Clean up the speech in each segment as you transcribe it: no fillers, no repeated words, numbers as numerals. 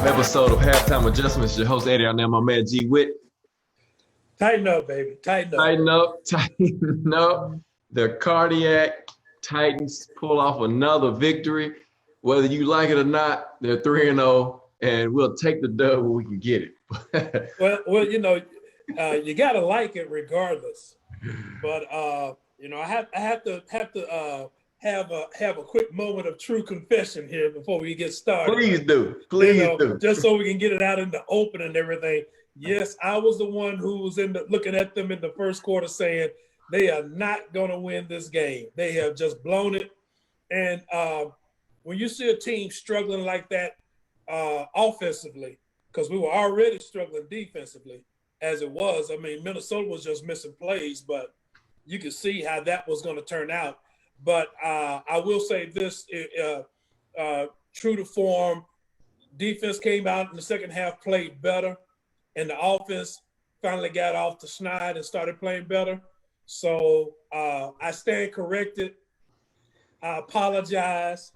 live episode of Halftime Adjustments. Your host, Eddie. I'm now my man, G. Witt. Tighten up, baby. Tighten up. Tighten up, tighten up. The Cardiac Titans pull off another victory. Whether you like it or not, they're 3-0, and we'll take the dub when we can get it. Well, you gotta like it regardless. But I have to have a quick moment of true confession here before we get started. Please do. Just so we can get it out in the open and everything. Yes, I was the one who was looking at them in the first quarter saying they are not going to win this game. They have just blown it. And when you see a team struggling like that offensively, because we were already struggling defensively as it was. I mean, Minnesota was just missing plays, but you could see how that was going to turn out. But I will say this, true to form, defense came out in the second half, played better, and the offense finally got off the schneid and started playing better. So I stand corrected. I apologize.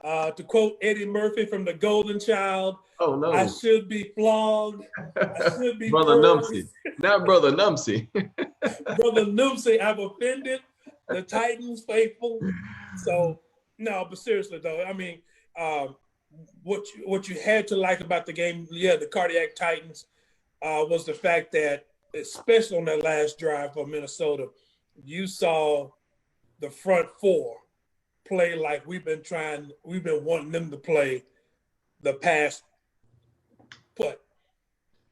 To quote Eddie Murphy from The Golden Child, oh, no. I should be flogged. I should be Brother Numsy. Not Brother Numsy. Brother Numsy, I've offended the Titans faithful. So, no, but seriously, though, I mean, what you had to like about the game, the Cardiac Titans, was the fact that, especially on that last drive for Minnesota, you saw the front four play like we've been wanting them to play the past,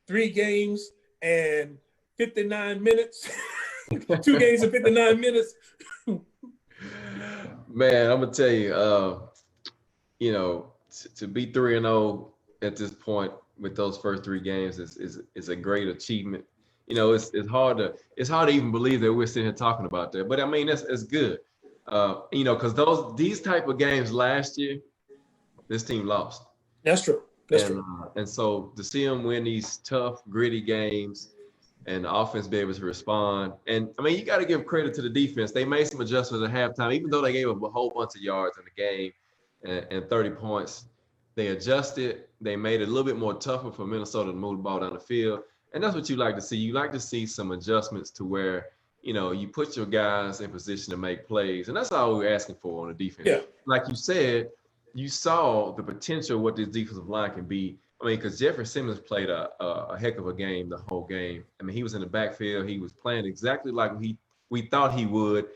3 games and 59 minutes, 2 games and 59 minutes. Man, I'm gonna tell you, to be 3-0 at this point with those first 3 games is a great achievement. It's hard to even believe that we're sitting here talking about that. But I mean, it's good. Because these type of games last year, this team lost. That's true. And so to see them win these tough, gritty games and the offense be able to respond. And, I mean, you got to give credit to the defense. They made some adjustments at halftime, even though they gave up a whole bunch of yards in the game and 30 points. They adjusted. They made it a little bit more tougher for Minnesota to move the ball down the field. And that's what you like to see. You like to see some adjustments to where, you put your guys in position to make plays. And that's all we're asking for on the defense. Yeah. Like you said, you saw the potential of what this defensive line can be. I mean, because Jeffrey Simmons played a heck of a game the whole game. I mean, he was in the backfield. He was playing exactly like we thought he would,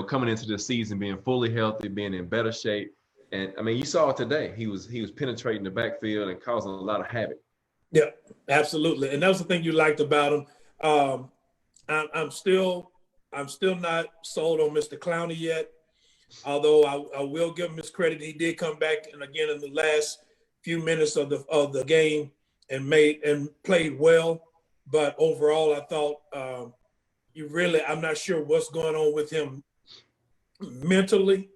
coming into the season, being fully healthy, being in better shape. And, I mean, you saw it today. He was penetrating the backfield and causing a lot of havoc. Yeah, absolutely. And that was the thing you liked about him. I'm still not sold on Mr. Clowney yet, although I will give him his credit. He did come back and again in the last few minutes of the game and played well. But overall, I thought I'm not sure what's going on with him mentally,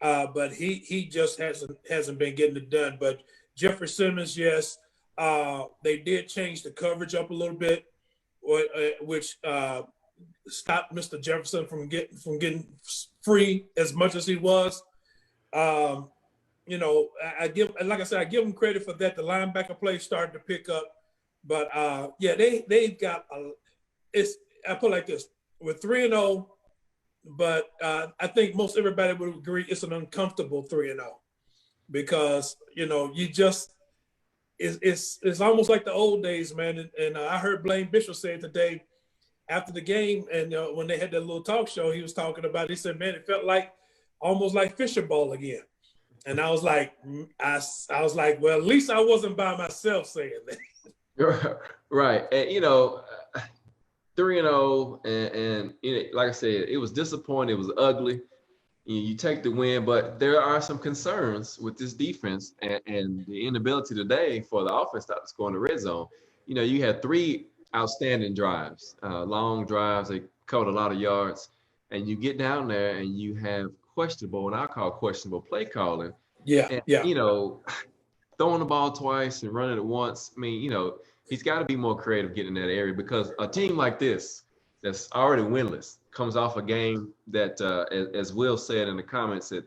but he just hasn't been getting it done. But Jeffrey Simmons, yes, they did change the coverage up a little bit, which stopped Mr. Jefferson from getting free as much as he was. I give him credit for that. The linebacker play started to pick up, but they've got I put it like this: we're 3-0, but I think most everybody would agree it's an uncomfortable 3-0 because you just. It's almost like the old days, man. And I heard Blaine Bishop say it today after the game, and when they had that little talk show, he was talking about. He said, "Man, it felt almost like Fisher Bowl again." And I was like, well, at least I wasn't by myself saying that. Right, and 3-0, and like I said, it was disappointing. It was ugly. You take the win, but there are some concerns with this defense and the inability today for the offense to score in the red zone. You had 3 outstanding drives, long drives. They covered a lot of yards, and you get down there and you have questionable, and I call questionable play calling. Yeah, and, yeah. Throwing the ball twice and running it once. I mean, he's got to be more creative getting in that area because a team like this that's already winless comes off a game that, as Will said in the comments, that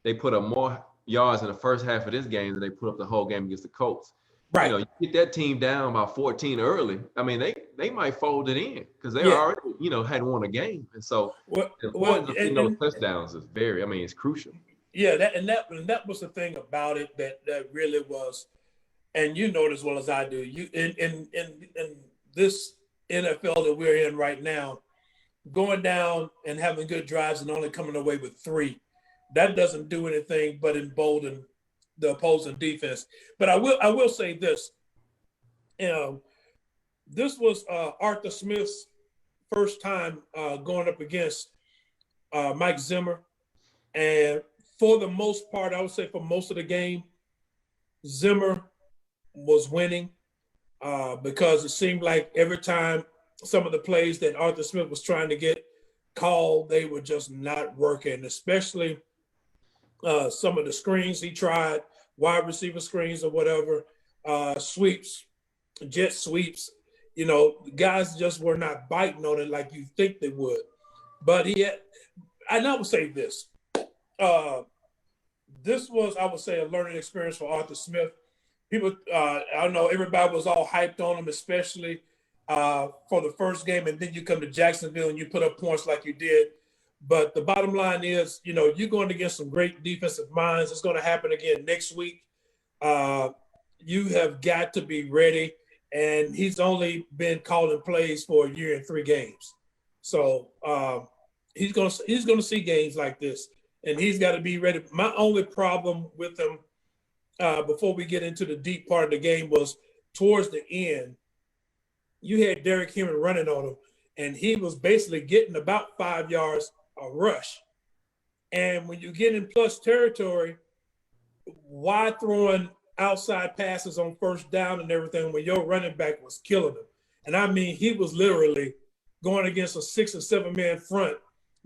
they put up more yards in the first half of this game than they put up the whole game against the Colts. Right. You get that team down by 14 early. I mean, they might fold it in because they Yeah. already, had won a game. And so the Well, importance of getting those touchdowns is it's crucial. yeah, that was the thing about it that really was, and you know it as well as I do. You in this NFL that we're in right now, going down and having good drives and only coming away with 3, that doesn't do anything but embolden the opposing defense. But I will say this, this was Arthur Smith's first time going up against Mike Zimmer, and for the most part, I would say for most of the game, Zimmer was winning because it seemed like every time some of the plays that Arthur Smith was trying to get called, they were just not working, especially some of the screens he tried, wide receiver screens or whatever, sweeps, jet sweeps. Guys just were not biting on it like you think they would. But and I would say this. This was, I would say, a learning experience for Arthur Smith. People, I don't know, everybody was all hyped on him, especially for the first game. And then you come to Jacksonville and you put up points like you did. But the bottom line is, you're going against some great defensive minds. It's going to happen again next week. You have got to be ready. And he's only been calling plays for a year and 3 games. So he's going to see games like this, and he's got to be ready. My only problem with him before we get into the deep part of the game was towards the end, you had Derrick Henry running on him, and he was basically getting about 5 yards a rush. And when you get in plus territory, why throwing outside passes on first down and everything when your running back was killing him? And I mean, he was literally going against a 6 or 7 man front,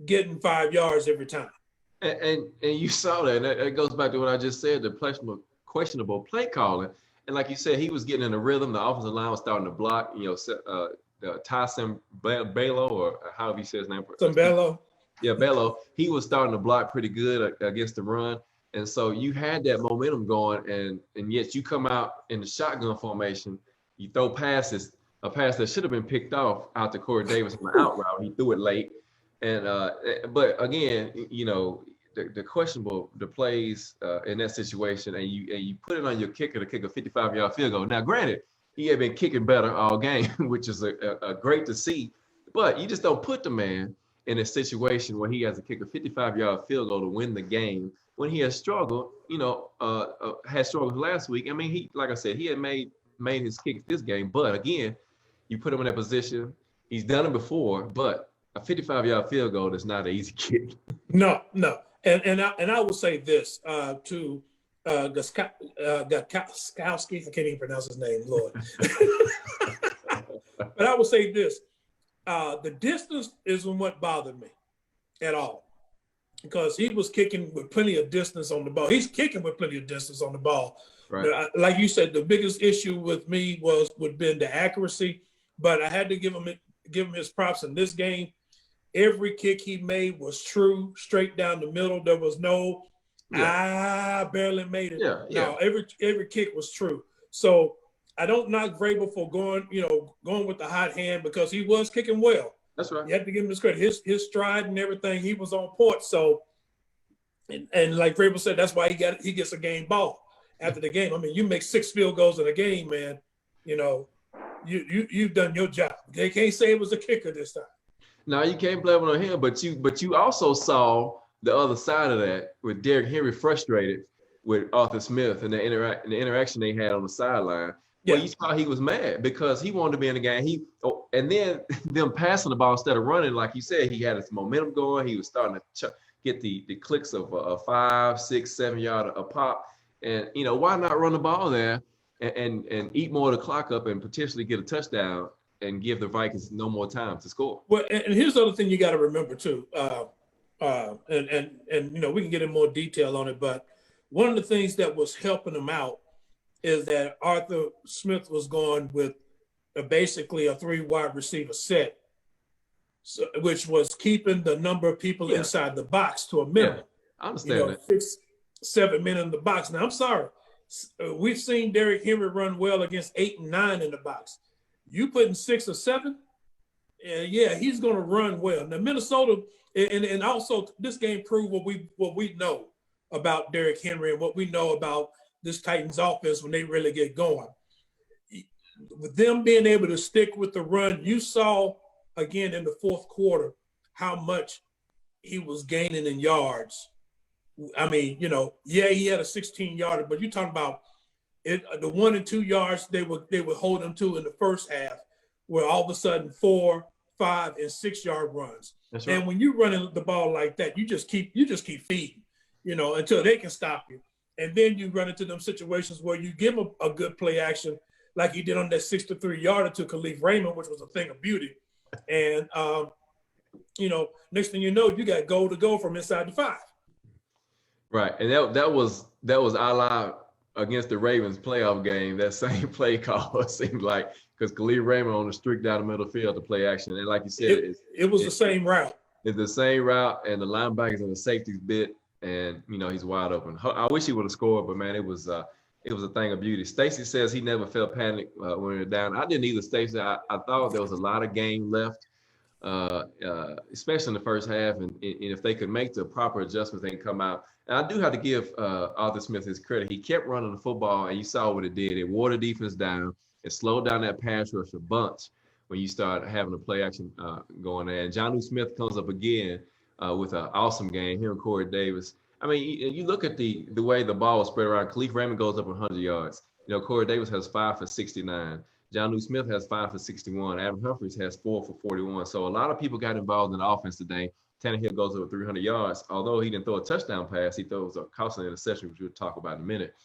getting 5 yards every time. And you saw that. And that goes back to what I just said, the questionable play calling. And like you said, he was getting in a rhythm. The offensive line was starting to block. Tyson Bello, or however you say his name. Bello. Yeah, Bello. He was starting to block pretty good against the run. And so you had that momentum going, and yet you come out in the shotgun formation, you throw passes, a pass that should have been picked off out to Corey Davis on the out route. He threw it late. And but again, the questionable the plays in that situation, and you put it on your kicker to kick a 55-yard field goal. Now, granted, he had been kicking better all game, which is a great to see, but you just don't put the man in a situation where he has to kick a 55-yard field goal to win the game when he has struggled, had struggled last week. I mean, like I said, he had made his kicks this game, but again, you put him in that position. He's done it before, but a 55-yard field goal is not an easy kick. No. And I will say this to Guskowski. I can't even pronounce his name, Lord. But I will say this. The distance isn't what bothered me at all, because he was kicking with plenty of distance on the ball. He's kicking with plenty of distance on the ball. Right. Like you said, the biggest issue with me would been the accuracy, but I had to give him his props in this game. Every kick he made was true, straight down the middle. There was no, I barely made it. Yeah. No, every kick was true. So I don't knock Vrabel for going with the hot hand, because he was kicking well. That's right. You have to give him his credit. His stride and everything, he was on point. So, and like Vrabel said, that's why he gets a game ball after the game. I mean, you make 6 field goals in a game, man. You've done your job. They can't say it was a kicker this time. No, you can't blame it on him, but you also saw the other side of that with Derrick Henry frustrated with Arthur Smith and the interaction they had on the sideline. Yeah. Well, you saw he was mad because he wanted to be in the game. And then them passing the ball instead of running, like you said, he had his momentum going. He was starting to get the clicks of a 5, 6, 7 yard a pop. And why not run the ball there and eat more of the clock up and potentially get a touchdown and give the Vikings no more time to score? Well, and here's the other thing you got to remember too, and we can get in more detail on it, but one of the things that was helping him out is that Arthur Smith was going with basically a 3 wide receiver set, which was keeping the number of people inside the box to a minimum. I understand that. 6, 7 men in the box. Now, I'm sorry, We've seen Derrick Henry run well against 8 and 9 in the box. You putting 6 or 7, and yeah, he's going to run well. Now Minnesota, and also this game proved what we know about Derrick Henry and what we know about this Titans offense when they really get going. With them being able to stick with the run, you saw again in the fourth quarter how much he was gaining in yards. I mean, you know, yeah, he had a 16-yarder, but you're talking about it, the 1 and 2 yards they would hold him to in the first half, where all of a sudden 4, 5, and 6 yard runs. That's right. And when you're running the ball like that, you just keep feeding, you know, until they can stop you. And then you run into them situations where you give them a good play action, like he did on that 63-yarder to Khalif Raymond, which was a thing of beauty. And you know, next thing you know, you got goal to go from inside the 5. Right, and that was a la against the Ravens playoff game. That same play call, it seemed like, because Khalil Raymond on the streak down the middle of the field to play action, and like you said, it was the same route. It's the same route, and the linebackers and the safeties bit, and you know he's wide open. I wish he would have scored, but man, it was a thing of beauty. Stacy says he never felt panic when we were down. I didn't either, Stacy. I thought there was a lot of game left. Especially in the first half, and if they could make the proper adjustments, they can come out. And I do have to give Arthur Smith his credit. He kept running the football, and you saw what it did. It wore the defense down. It slowed down that pass rush a bunch when you start having the play action going there. And Jonnu Smith comes up again with an awesome game. Him and Corey Davis. I mean, you look at the way the ball was spread around. Khalif Raymond goes up 100 yards. You know, Corey Davis has 5 for 69. Jonnu Smith has 5 for 61. Adam Humphries has 4 for 41. So a lot of people got involved in the offense today. Tannehill goes over 300 yards. Although he didn't throw a touchdown pass, he throws a costly interception, which we'll talk about in a minute.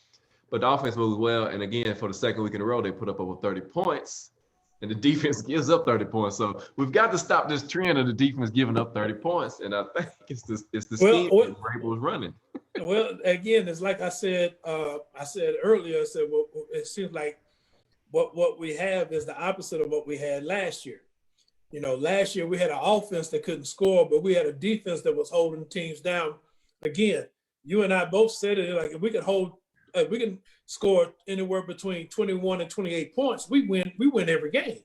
But the offense moves well. And again, for the second week in a row, they put up over 30 points. And the defense gives up 30 points. So we've got to stop this trend of the defense giving up 30 points. And I think it's the scheme that Vrabel is running. Well, again, it's like I said earlier, well, it seems like what we have is the opposite of what we had last year. You know, last year we had an offense that couldn't score, but we had a defense that was holding teams down. Again, you and I both said it, like if we can score anywhere between 21 and 28 points, we win every game.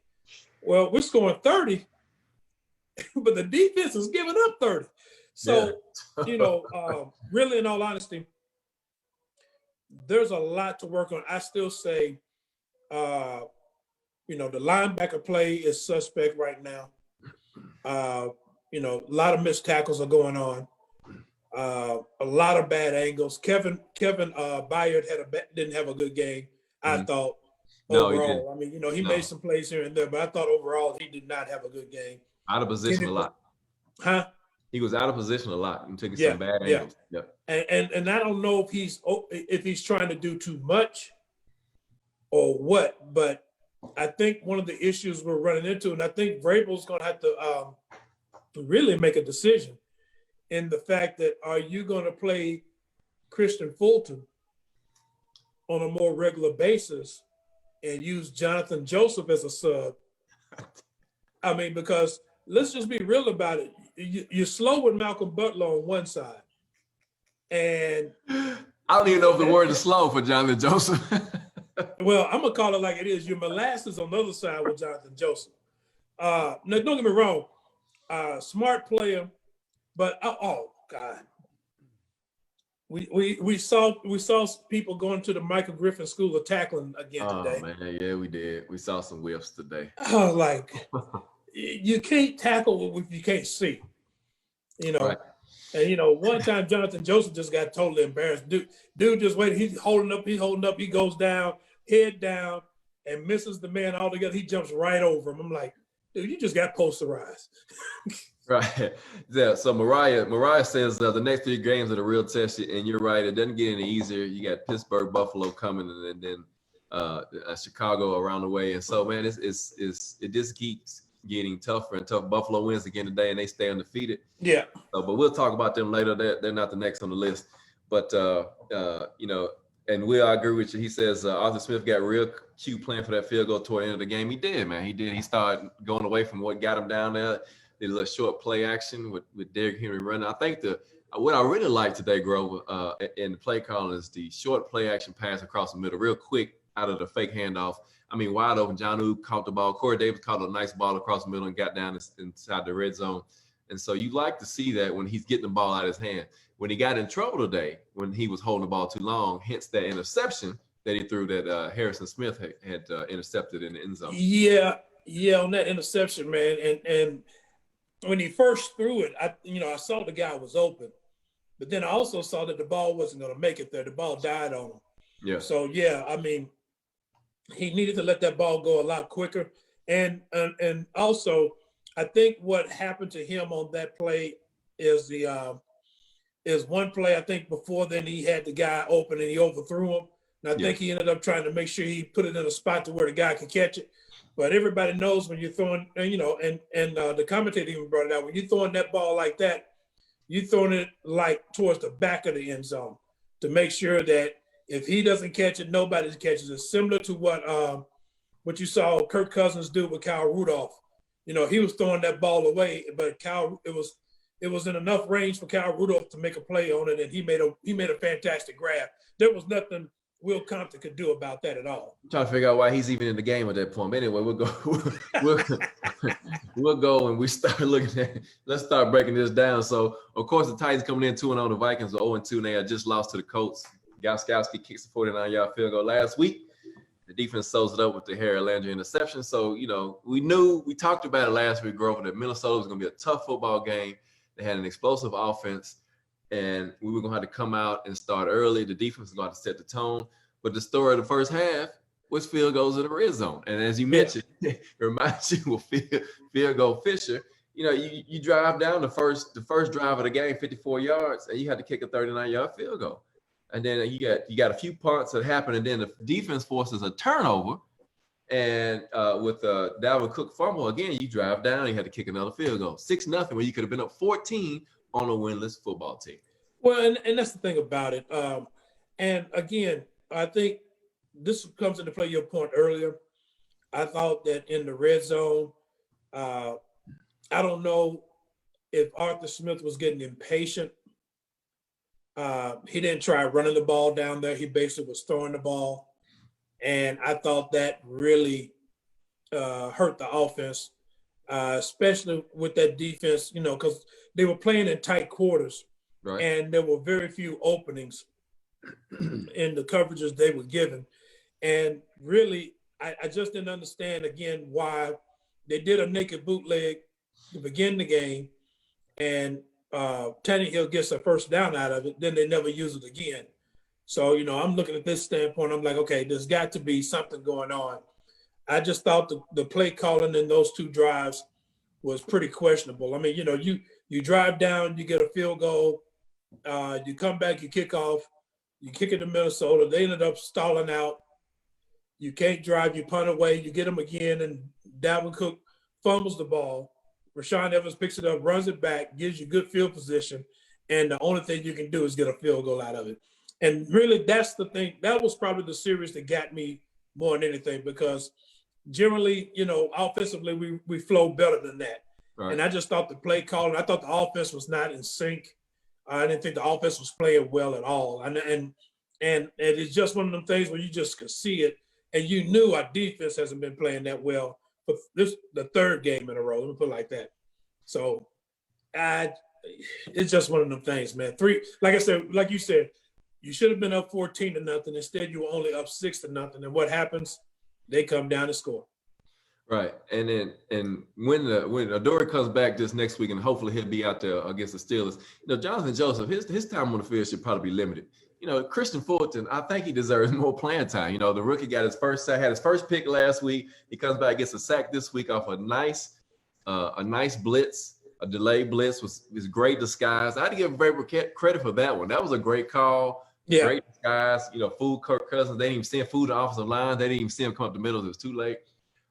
Well, we're scoring 30, but the defense is giving up 30. So, yeah. You know, really, in all honesty, there's a lot to work on. I still say, you know, the linebacker play is suspect right now. You know, a lot of missed tackles are going on. A lot of bad angles. Kevin Byard didn't have a good game, I thought. Overall, I mean, you know, he made some plays here and there, but I thought overall he did not have a good game. Out of position a lot. Huh? He was out of position a lot and took some bad angles. Yeah. And I don't know if he's trying to do too much or what, but I think one of the issues we're running into, and I think Vrabel's going to have to really make a decision in the fact that, are you going to play Christian Fulton on a more regular basis and use Jonathan Joseph as a sub? I mean, because let's just be real about it. You're slow with Malcolm Butler on one side. And I don't even know if the word is slow for Jonathan Joseph. Well, I'm going to call it like it is. Your molasses on the other side with Jonathan Joseph. No, don't get me wrong. Smart player, but oh God. We saw people going to the Michael Griffin School of Tackling again today. Oh man, yeah, we did. We saw some whiffs today. Oh, like you can't tackle if you can't see. You know. Right. And you know, one time Jonathan Joseph just got totally embarrassed. Dude just waited. He's holding up. He goes down, head down, and misses the man altogether. He jumps right over him. I'm like, dude, you just got posterized. Right. Yeah. So Mariah says the next 3 games are the real test, and you're right. It doesn't get any easier. You got Pittsburgh, Buffalo coming, and then Chicago around the way. And so, man, it just keeps getting tougher and tougher. Buffalo wins again today, and they stay undefeated. Yeah. But we'll talk about them later. They're not the next on the list. But you know, and I agree with you. He says Arthur Smith got real cute playing for that field goal toward the end of the game. He did, man. He did. He started going away from what got him down there. did a little short play action with Derrick Henry running. I think what I really liked today, Grover, in the play calling is the short play action pass across the middle, real quick out of the fake handoff. I mean, wide open. John caught the ball. Corey Davis caught a nice ball across the middle and got down inside the red zone. And so you like to see that when he's getting the ball out of his hand. When he got in trouble today, when he was holding the ball too long, hence that interception that he threw that Harrison Smith had intercepted in the end zone. Yeah, on that interception, man. And when he first threw it, I saw the guy was open, but then I also saw that the ball wasn't going to make it there. The ball died on him. Yeah. So yeah, I mean, he needed to let that ball go a lot quicker. And also, I think what happened to him on that play is is one play. I think before then he had the guy open and he overthrew him. And I think he ended up trying to make sure he put it in a spot to where the guy could catch it. But everybody knows when you're throwing, and the commentator even brought it out, when you're throwing that ball like that, you're throwing it like towards the back of the end zone to make sure that if he doesn't catch it, nobody catches it. Similar to what you saw Kirk Cousins do with Kyle Rudolph. He was throwing that ball away, but it was in enough range for Kyle Rudolph to make a play on it, and he made a fantastic grab. There was nothing Will Compton could do about that at all. I'm trying to figure out why he's even in the game at that point. But anyway, we'll go. We'll go and we start looking at. Let's start breaking this down. So, of course, the Titans coming in 2-0. The Vikings are 0-2, and they had just lost to the Colts. Gostkowski kicks a 49-yard field goal last week. The defense sews it up with the Harold Landry interception. So, we talked about it last week, Grover, that Minnesota was going to be a tough football game. They had an explosive offense, and we were going to have to come out and start early. The defense was going to have to set the tone. But the story of the first half was field goals in the red zone. And as you mentioned, it reminds you of field goal Fisher. You drive down the first drive of the game, 54 yards, and you had to kick a 39-yard field goal. And then you got a few punts that happen, and then the defense forces a turnover. And with Dalvin Cook fumble, again, you drive down, you had to kick another field goal. 6-0, where you could have been up 14 on a winless football team. Well, and that's the thing about it. And again, I think this comes into play your point earlier. I thought that in the red zone, I don't know if Arthur Smith was getting impatient. He didn't try running the ball down there. He basically was throwing the ball. And I thought that really hurt the offense, especially with that defense, because they were playing in tight quarters. Right. And there were very few openings in the coverages they were given. And really, I just didn't understand, again, why they did a naked bootleg to begin the game, and Tannehill gets a first down out of it, then they never use it again. So, I'm looking at this standpoint, I'm like, okay, there's got to be something going on. I just thought the play calling in those two drives was pretty questionable. I mean, you drive down, you get a field goal, you come back, you kick off, you kick it to Minnesota. They ended up stalling out. You can't drive, you punt away, you get them again, and Dalvin Cook fumbles the ball. Rashaan Evans picks it up, runs it back, gives you good field position, and the only thing you can do is get a field goal out of it. And really, that's the thing. That was probably the series that got me more than anything, because generally, offensively, we flow better than that. Right. And I just thought the play calling, I thought the offense was not in sync. I didn't think the offense was playing well at all. And it's just one of them things where you just could see it. And you knew our defense hasn't been playing that well for the third game in a row. Let me put it like that. So it's just one of them things, man. Like you said, you should have been up 14-0. Instead, you were only up 6-0. And what happens? They come down and score. Right. And when Adoree comes back this next week, and hopefully he'll be out there against the Steelers, Jonathan Joseph, his time on the field should probably be limited. Christian Fulton, I think he deserves more playing time. The rookie got his first sack, had his first pick last week. He comes back, gets a sack this week off a nice blitz, a delayed blitz was great disguise. I had to give him credit for that one. That was a great call. Yeah. Great disguise. Fooled Kirk Cousins. They didn't even send food to offensive line. They didn't even see him come up the middle. It was too late.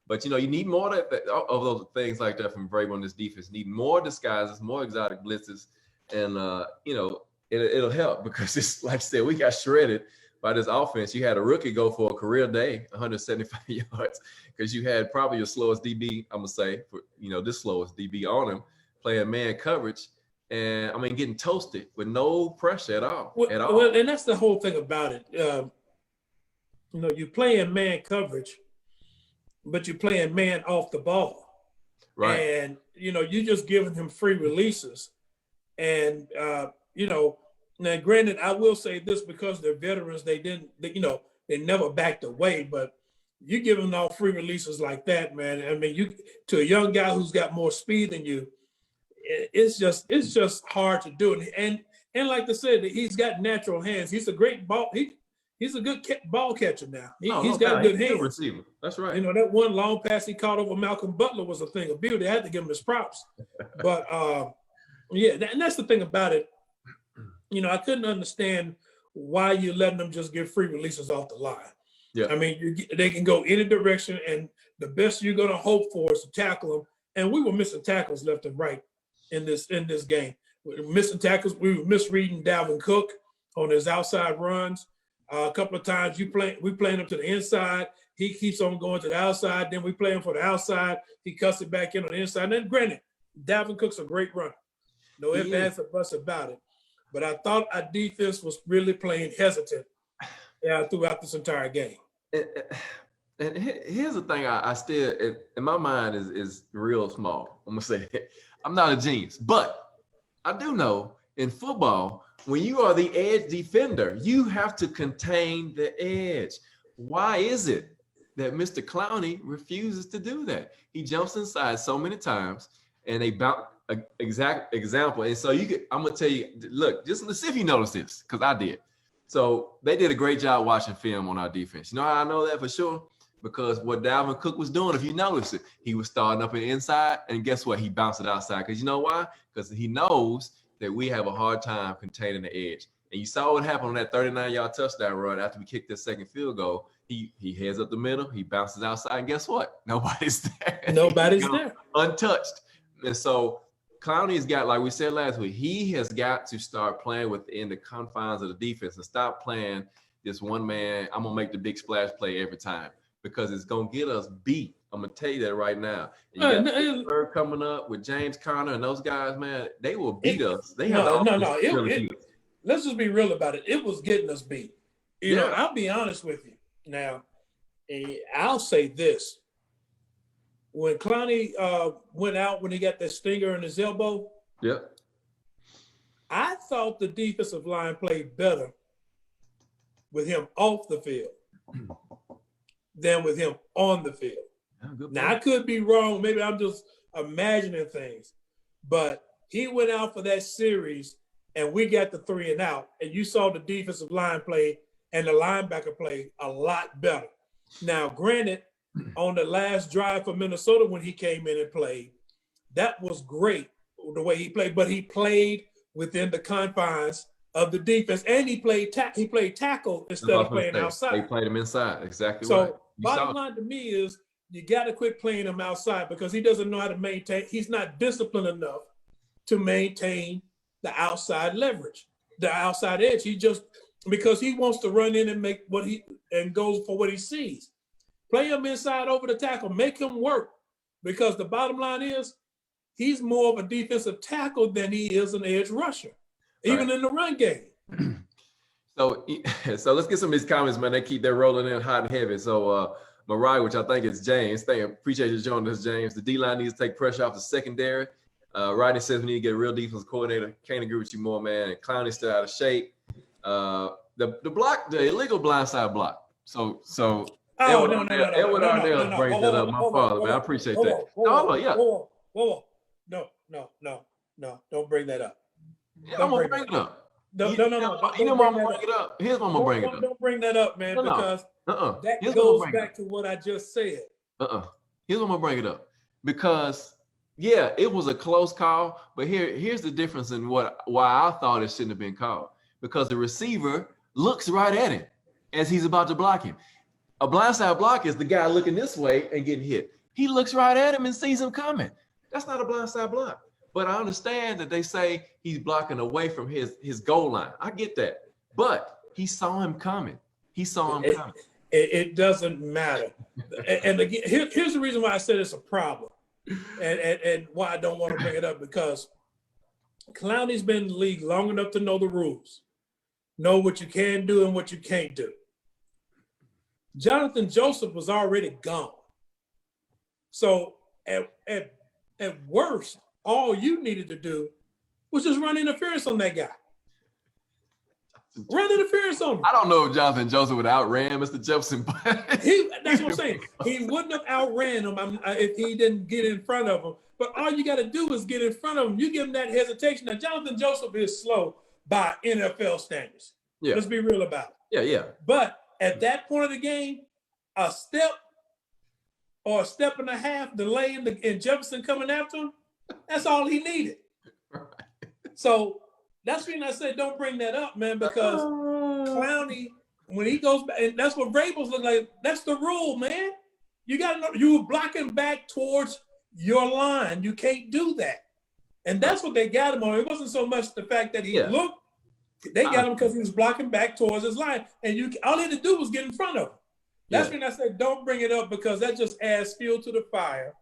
But, you need more of those things like that from Vrabel on this defense. Need more disguises, more exotic blitzes. And, it'll help, because it's like I said, we got shredded by this offense. You had a rookie go for a career day, 175 yards, because you had probably your slowest DB, I'm going to say, this slowest DB on him. playing man coverage, and I mean getting toasted with no pressure at all. Well, and that's the whole thing about it. You're playing man coverage, but you're playing man off the ball. Right. And, you're just giving him free releases. And, now granted, I will say this because they're veterans, they never backed away, but you give them all free releases like that, man. I mean, to a young guy who's got more speed than you, it's just hard to do. And like I said, he's got natural hands. He's a great ball. He's a good ball catcher now. He's got good hands. Receiver. That's right. That one long pass he caught over Malcolm Butler was a thing of beauty. I had to give him his props. But and that's the thing about it. I couldn't understand why you're letting them just give free releases off the line. Yeah. I mean, they can go any direction, and the best you're going to hope for is to tackle them. And we were missing tackles left and right in this game. We were missing tackles. We were misreading Dalvin Cook on his outside runs. A couple of times we playing him to the inside. He keeps on going to the outside. Then we play him for the outside. He cuts it back in on the inside. And then granted, Dalvin Cook's a great runner. No ifs, ands, or buts about it. But I thought our defense was really playing hesitant throughout this entire game. And here's the thing I still, in my mind, is real small. I'm going to say it. I'm not a genius. But I do know in football, when you are the edge defender, you have to contain the edge. Why is it that Mr. Clowney refuses to do that? He jumps inside so many times, and they bounce. Exact example. And so I'm gonna tell you, look, just let's see if you notice this, because I did. So they did a great job watching film on our defense. You know how I know that for sure? Because what Dalvin Cook was doing, if you notice it, he was starting up in the inside, and guess what? He bounced it outside. Because you know why? Because he knows that we have a hard time containing the edge. And you saw what happened on that 39-yard touchdown run after we kicked that second field goal. He heads up the middle, he bounces outside, and guess what? Nobody's there. Nobody's there. Untouched. And so Clowney's got, like we said last week, he has got to start playing within the confines of the defense and stop playing this one man, I'm going to make the big splash play every time, because it's going to get us beat. I'm going to tell you that right now. And you got Pittsburgh coming up with James Conner and those guys, man, they will beat us. They have let's just be real about it. It was getting us beat. You know, I'll be honest with you. Now, I'll say this. When Clowney went out, when he got that stinger in his elbow, I thought the defensive line played better with him off the field than with him on the field. Now, I could be wrong. Maybe I'm just imagining things. But he went out for that series, and we got the 3 and out, and you saw the defensive line play and the linebacker play a lot better. Now, granted, on the last drive for Minnesota when he came in and played, that was great the way he played, but he played within the confines of the defense, and he played tackle instead of playing outside. They played him inside, exactly so right. Bottom line to me is you got to quit playing him outside, because he doesn't know how to maintain. He's not disciplined enough to maintain the outside leverage, the outside edge. Because he wants to run in and make and goes for what he sees. Play him inside over the tackle, make him work, because the bottom line is he's more of a defensive tackle than he is an edge rusher, even in the run game. So let's get some of these comments, man. They keep that rolling in hot and heavy. So Mariah, which I think is James, appreciate you joining us, James. The D-line needs to take pressure off the secondary. Rodney says we need to get a real defensive coordinator. Can't agree with you more, man. And Clowney's still out of shape. The illegal blindside block. So Edward Arnell brings that up. My father, man. I appreciate that. Whoa. No. Don't bring that up. I'm going to bring it up. No. You know why I'm going to bring it up? Here's why I'm going to bring it up. Don't bring that up, man, because that goes back to what I just said. Here's why I'm going to bring it up. Because, it was a close call, but here's the difference in why I thought it shouldn't have been called. Because the receiver looks right at him as he's about to block him. A blindside block is the guy looking this way and getting hit. He looks right at him and sees him coming. That's not a blindside block. But I understand that they say he's blocking away from his goal line. I get that. But he saw him coming. It doesn't matter. And again, here's the reason why I said it's a problem. and why I don't want to bring it up, because Clowney's been in the league long enough to know the rules, know what you can do and what you can't do. Jonathan Joseph was already gone. So at worst, all you needed to do was just run interference on that guy. Run interference on him. I don't know if Jonathan Joseph would outran Mr. Jefferson, but that's what I'm saying. He wouldn't have outran him if he didn't get in front of him. But all you got to do is get in front of him. You give him that hesitation. Now, Jonathan Joseph is slow by NFL standards. Yeah. Let's be real about it. Yeah. But at that point of the game, a step or a step and a half delay in Jefferson coming after him, that's all he needed. Right. So that's when I said don't bring that up, man, because Clowney, when he goes back, and that's what Vrabel's look like. That's the rule, man. You got to know you were blocking back towards your line. You can't do that. And that's what they got him on. It wasn't so much the fact that he looked. They got him because he was blocking back towards his line. And all he had to do was get in front of him. That's when I said don't bring it up, because that just adds fuel to the fire.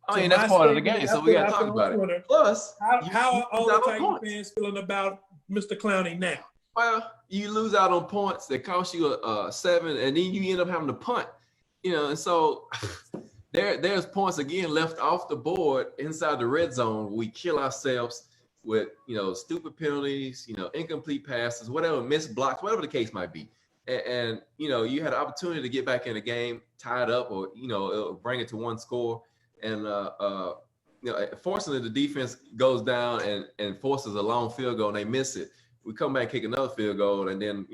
I mean, that's part of the game, so we got to talk about it. Plus, how are all the Titan fans feeling about Mr. Clowney now? Well, you lose out on points that cost you a 7, and then you end up having to punt. And so there's points again left off the board inside the red zone. We kill ourselves with stupid penalties, incomplete passes, whatever, missed blocks, whatever the case might be. And you had an opportunity to get back in the game, tie it up, or bring it to one score. And fortunately, the defense goes down and forces a long field goal, and they miss it. We come back, kick another field goal, and then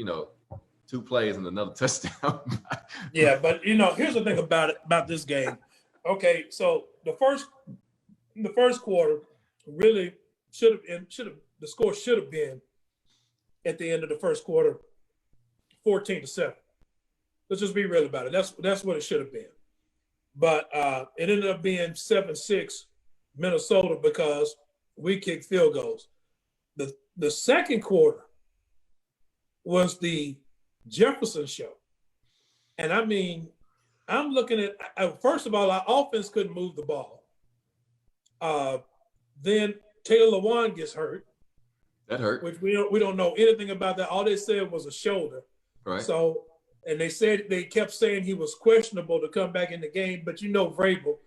2 plays and another touchdown. Yeah, but here's the thing about this game. Okay, so the first quarter really the score should have been at the end of the first quarter 14-7. Let's just be real about it. That's what it should have been. But it ended up being 7-6 Minnesota because we kicked field goals. The second quarter was the Jefferson show. And I mean, I'm looking at, first of all, our offense couldn't move the ball. Then Taylor Lewan gets hurt. That hurt. Which we don't know anything about that. All they said was a shoulder. Right. So, and they kept saying he was questionable to come back in the game. But Vrabel,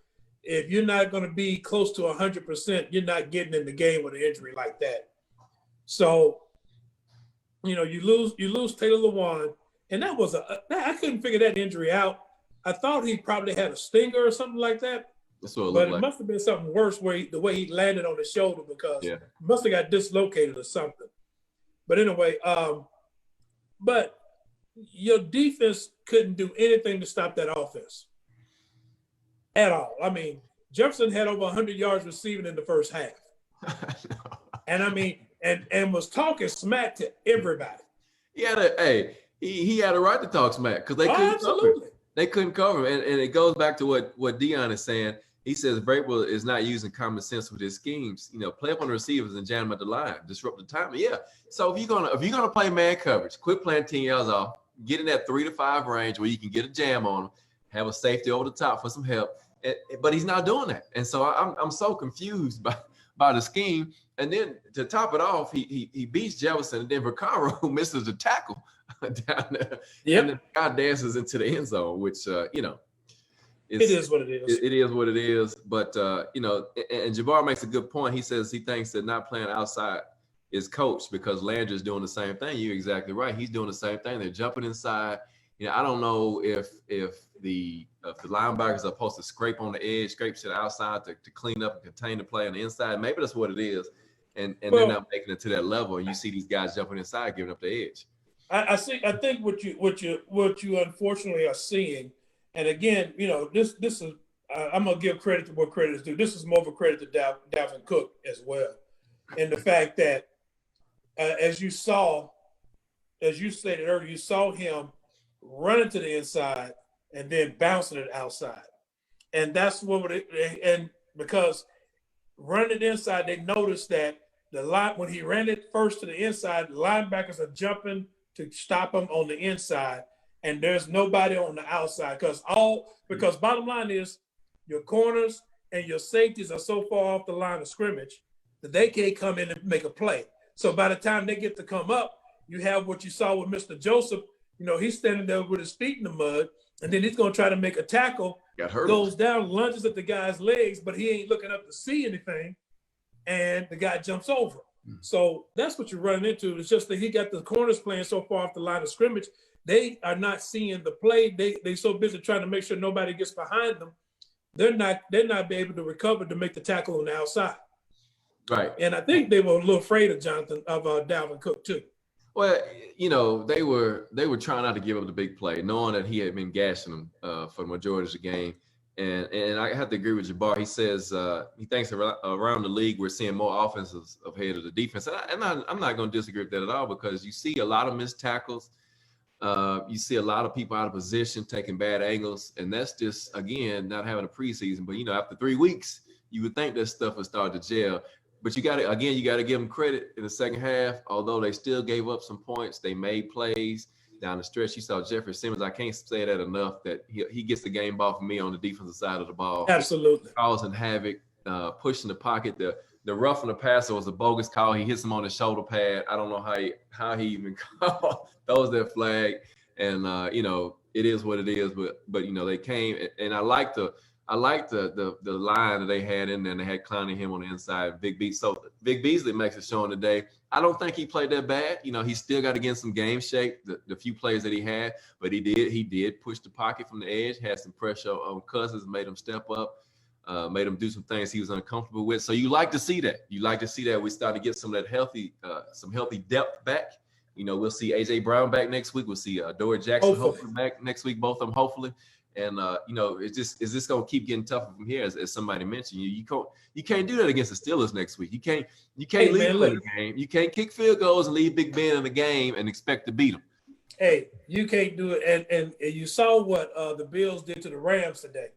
if you're not going to be close to 100%, you're not getting in the game with an injury like that. So, you lose Taylor Lewan, and that was I couldn't figure that injury out. I thought he probably had a stinger or something like that. That's what it but looked it like. Must have been something worse the way he landed on his shoulder, because he must have got dislocated or something. But anyway, but your defense couldn't do anything to stop that offense at all. I mean, Jefferson had over 100 yards receiving in the first half. And I mean, and was talking smack to everybody. He had a right to talk smack because they couldn't cover him. They couldn't cover him. And it goes back to what Dion is saying. He says Vrabel is not using common sense with his schemes. Play up on the receivers and jam them at the line, disrupt the timing. Yeah. So if you're gonna play man coverage, quit playing 10 yards off, get in that 3 to 5 range where you can get a jam on them, have a safety over the top for some help. But he's not doing that. And so I'm so confused by the scheme. And then to top it off, he beats Jefferson, and then Vaccaro, who misses the tackle down there. Yep. And the guy dances into the end zone, which it is what it is. It is what it is. But and Jabbar makes a good point. He says he thinks that not playing outside is coached because Landry's doing the same thing. You're exactly right. He's doing the same thing. They're jumping inside. I don't know if the linebackers are supposed to scrape on the edge, scrape to the outside to clean up and contain the play on the inside. Maybe that's what it is. And they're not making it to that level. And you see these guys jumping inside, giving up the edge. I think what you unfortunately are seeing, and again, this is I'm gonna give credit to what credit is due. This is more of a credit to Dalvin Cook as well, and the fact that as you stated earlier, you saw him running to the inside and then bouncing it outside, and that's and because running it inside, they noticed that when he ran it first to the inside, linebackers are jumping to stop him on the inside, and there's nobody on the outside because bottom line is your corners and your safeties are so far off the line of scrimmage that they can't come in and make a play. So by the time they get to come up, you have what you saw with Mr. Joseph. He's standing there with his feet in the mud, and then he's going to try to make a tackle, goes down, lunges at the guy's legs, but he ain't looking up to see anything, and the guy jumps over. So that's what you're running into. It's just that he got the corners playing so far off the line of scrimmage, they are not seeing the play. They so busy trying to make sure nobody gets behind them. They're not be able to recover to make the tackle on the outside. Right. And I think they were a little afraid of Dalvin Cook too. Well, they were trying not to give up the big play, knowing that he had been gashing them for the majority of the game. And I have to agree with Jabbar. He says he thinks around the league we're seeing more offenses ahead of the defense. And I'm not going to disagree with that at all, because you see a lot of missed tackles. You see a lot of people out of position taking bad angles. And that's just, again, not having a preseason. But, after 3 weeks, you would think that stuff would start to gel. But you got to give them credit in the second half. Although they still gave up some points, they made plays down the stretch. You saw Jeffrey Simmons. I can't say that enough, that he gets the game ball for me on the defensive side of the ball. Absolutely. Causing havoc, pushing the pocket. The roughing the passer was a bogus call. He hits him on the shoulder pad. I don't know how he even throws that flag. And it is what it is. But they came, and I like the line that they had in there, and they had Clowney him on the inside, Vic Beasley. So Vic Beasley makes it showing today. I don't think he played that bad. He still got to get some game shape, the few plays that he had, but he did push the pocket from the edge, had some pressure on Cousins, made him step up, made him do some things he was uncomfortable with. So you like to see that. We start to get some of that some healthy depth back. We'll see A.J. Brown back next week. We'll see Dory Jackson hopefully back next week, both of them hopefully. And is this going to keep getting tougher from here? As somebody mentioned, you can't do that against the Steelers next week. You can't leave them in the game. You can't kick field goals and leave Big Ben in the game and expect to beat them. Hey, you can't do it. And you saw what the Bills did to the Rams today.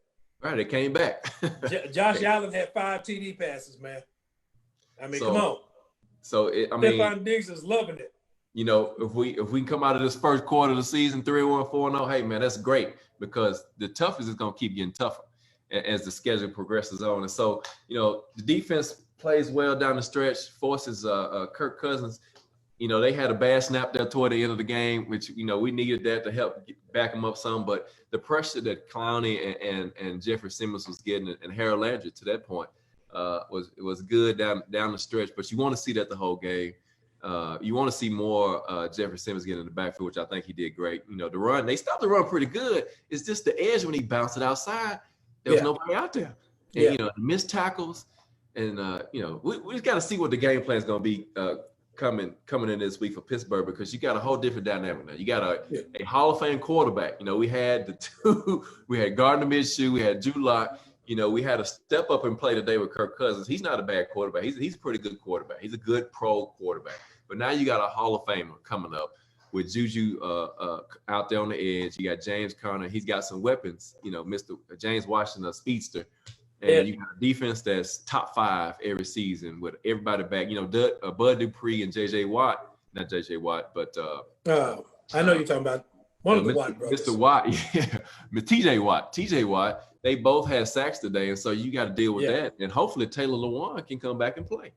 Right, they came back. Josh Allen had 5 TD passes, man. I mean, come on. So Stephon Diggs is loving it. If we can come out of this first quarter of the season 3-1, 4-0, hey man, that's great, because the toughest is going to keep getting tougher as the schedule progresses on. And so, the defense plays well down the stretch, forces Kirk Cousins. They had a bad snap there toward the end of the game, which, we needed that to help back them up some. But the pressure that Clowney and Jeffrey Simmons was getting, and Harold Landry to that point, was good down the stretch. But you want to see that the whole game. You want to see more Jeffrey Simmons get in the backfield, which I think he did great. The run, they stopped the run pretty good. It's just the edge when he bounced it outside, there was nobody out there. And, the missed tackles. And, we just got to see what the game plan is going to be coming in this week for Pittsburgh, because you got a whole different dynamic now. You got a Hall of Fame quarterback. We had we had Gardner Minshew, we had Drew Lock. We had a step up and play today with Kirk Cousins. He's not a bad quarterback. He's a pretty good quarterback. He's a good pro quarterback. But now you got a Hall of Famer coming up with Juju out there on the edge. You got James Conner. He's got some weapons. Mr. James Washington, a speedster. And you got a defense that's top 5 every season with everybody back. Bud Dupree and J.J. Watt. Not J.J. Watt, but I know you're talking about one of the Watt brothers. Mr. Watt, T.J. Watt. They both had sacks today, and so you got to deal with that. And hopefully Taylor Lewan can come back and play.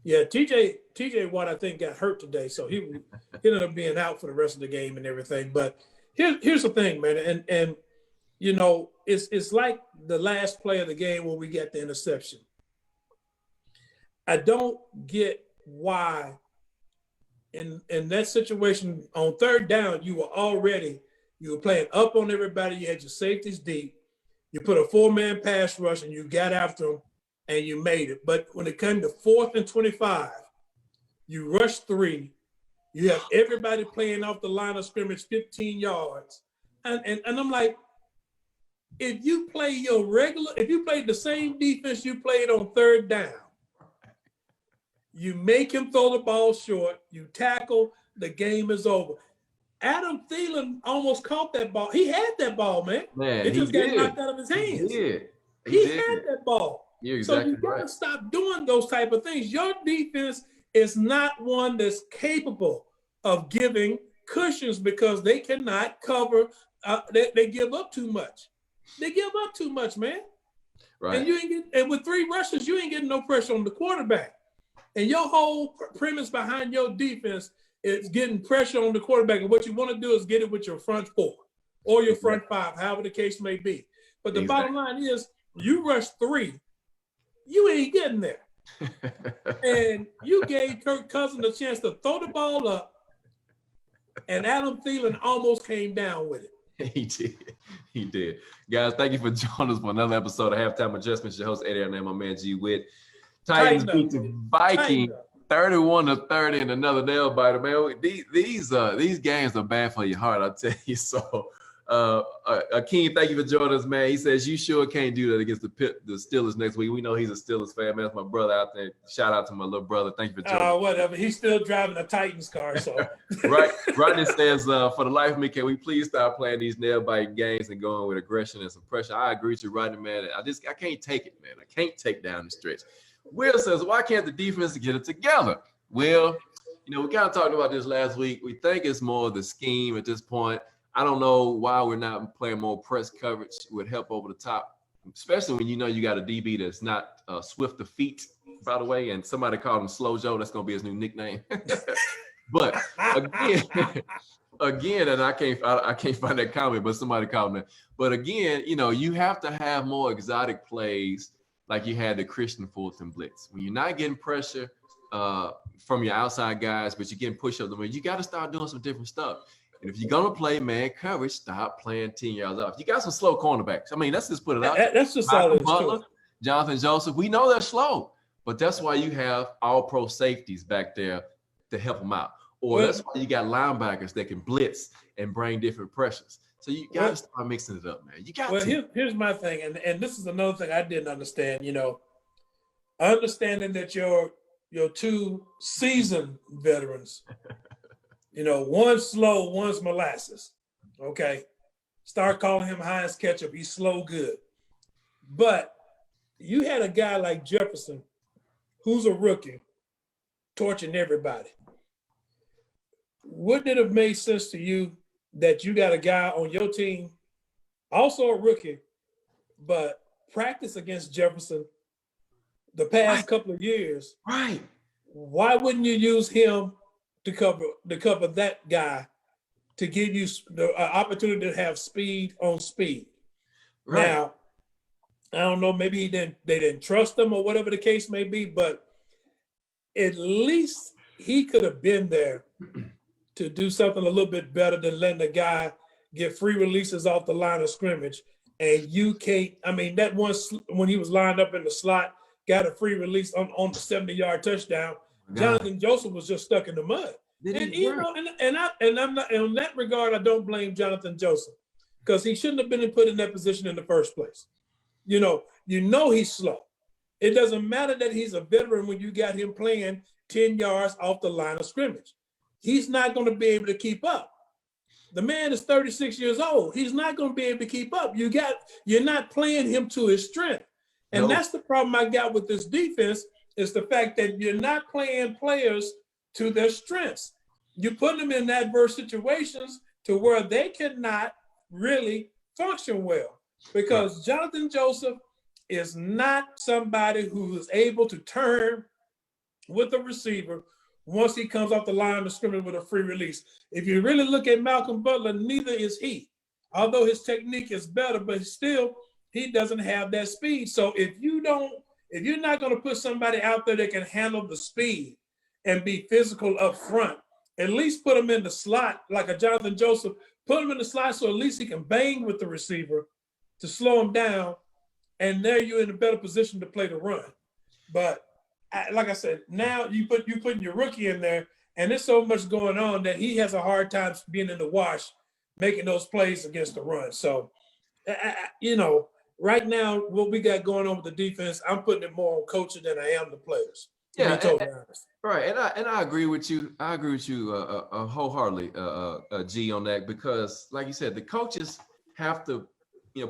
Yeah, T.J. Watt, I think, got hurt today, so he ended up being out for the rest of the game and everything. But here's the thing, man, and it's like the last play of the game when we get the interception. I don't get why in that situation on third down you were playing up on everybody. You had your safeties deep. You put a 4-man pass rush and you got after them and you made it. But when it came to 4th and 25, you rush 3. You have everybody playing off the line of scrimmage 15 yards. And I'm like, if you play the same defense you played on third down, you make him throw the ball short, you tackle, the game is over. Adam Thielen almost caught that ball. He had that ball, man. It just got knocked out of his hands. He had that ball. You're exactly so you got to stop doing those type of things. Your defense is not one that's capable of giving cushions because they cannot cover. They give up too much. They give up too much, man. And you ain't getting, and with 3 rushes, you ain't getting no pressure on the quarterback. And your whole premise behind your defense is getting pressure on the quarterback. And what you want to do is get it with your front 4 or your front 5, however the case may be. But the bottom line is, you rush 3, you ain't getting there. And you gave Kirk Cousins a chance to throw the ball up, and Adam Thielen almost came down with it. He did. He did. Guys, thank you for joining us for another episode of Halftime Adjustments. Your host, Eddie, and my man, G. Witt. Titans beat the Vikings 31-30 in another nail biter, man. These games are bad for your heart, I'll tell you. So, Akeem, thank you for joining us, man. He says you sure can't do that against the Steelers next week. We know he's a Steelers fan, man. That's my brother out there. Shout out to my little brother. Thank you for joining us. Whatever. He's still driving a Titans car, so. Right. Rodney says, for the life of me, can we please stop playing these nail-biting games and going with aggression and some pressure? I agree with you, Rodney, man. I can't take it, man. I can't take down the stretch. Will says, why can't the defense get it together? Well, we kind of talked about this last week. We think it's more of the scheme at this point. I don't know why we're not playing more press coverage with help over the top, especially when you got a DB that's not swift of feet, by the way, and somebody called him Slow Joe. That's going to be his new nickname. But again, and I can't find that comment, but somebody called me. But again, you have to have more exotic plays like you had the Christian Fulton blitz. When you're not getting pressure from your outside guys, but you're getting push up the way, you got to start doing some different stuff. And if you're going to play man coverage, stop playing 10 yards off. You got some slow cornerbacks. I mean, let's just put it out. That's just all it's Butler, Jonathan Joseph. We know they're slow, but that's why you have all pro safeties back there to help them out. Or that's why you got linebackers that can blitz and bring different pressures. So you got to start mixing it up, man. You got to. Here's my thing, and this is another thing I didn't understand. Understanding that your 2 seasoned veterans, one's slow, one's molasses. Okay, start calling him Heinz ketchup. He's slow good, but you had a guy like Jefferson, who's a rookie, torching everybody. Wouldn't it have made sense to you that you got a guy on your team, also a rookie, but practice against Jefferson the past couple of years? Right. Why wouldn't you use him to cover that guy to give you the opportunity to have speed on speed? Right. Now, I don't know, maybe they didn't trust him or whatever the case may be, but at least he could have been there to do something a little bit better than letting the guy get free releases off the line of scrimmage. And you can't, that one, when he was lined up in the slot, got a free release on the 70-yard touchdown. Jonathan Joseph was just stuck in the mud. And I'm not, in that regard, I don't blame Jonathan Joseph, because he shouldn't have been put in that position in the first place. He's slow. It doesn't matter that he's a veteran when you got him playing 10 yards off the line of scrimmage. He's not going to be able to keep up. The man is 36 years old. He's not going to be able to keep up. You're not playing him to his strength. And that's the problem I got with this defense, is the fact that you're not playing players to their strengths. You put them in adverse situations to where they cannot really function well, because Jonathan Joseph is not somebody who is able to turn with a receiver once he comes off the line of scrimmage with a free release. If you really look at Malcolm Butler, neither is he. Although his technique is better, but still, he doesn't have that speed. So if you're not going to put somebody out there that can handle the speed and be physical up front, at least put him in the slot like a Jonathan Joseph. Put him in the slot so at least he can bang with the receiver to slow him down, and there you're in a better position to play the run. But like I said, now you putting your rookie in there, and there's so much going on that he has a hard time being in the wash, making those plays against the run. So, right now, what we got going on with the defense, I'm putting it more on coaching than I am the players. Yeah, right. And I agree with you. I agree with you wholeheartedly, G, on that, because, like you said, the coaches have to,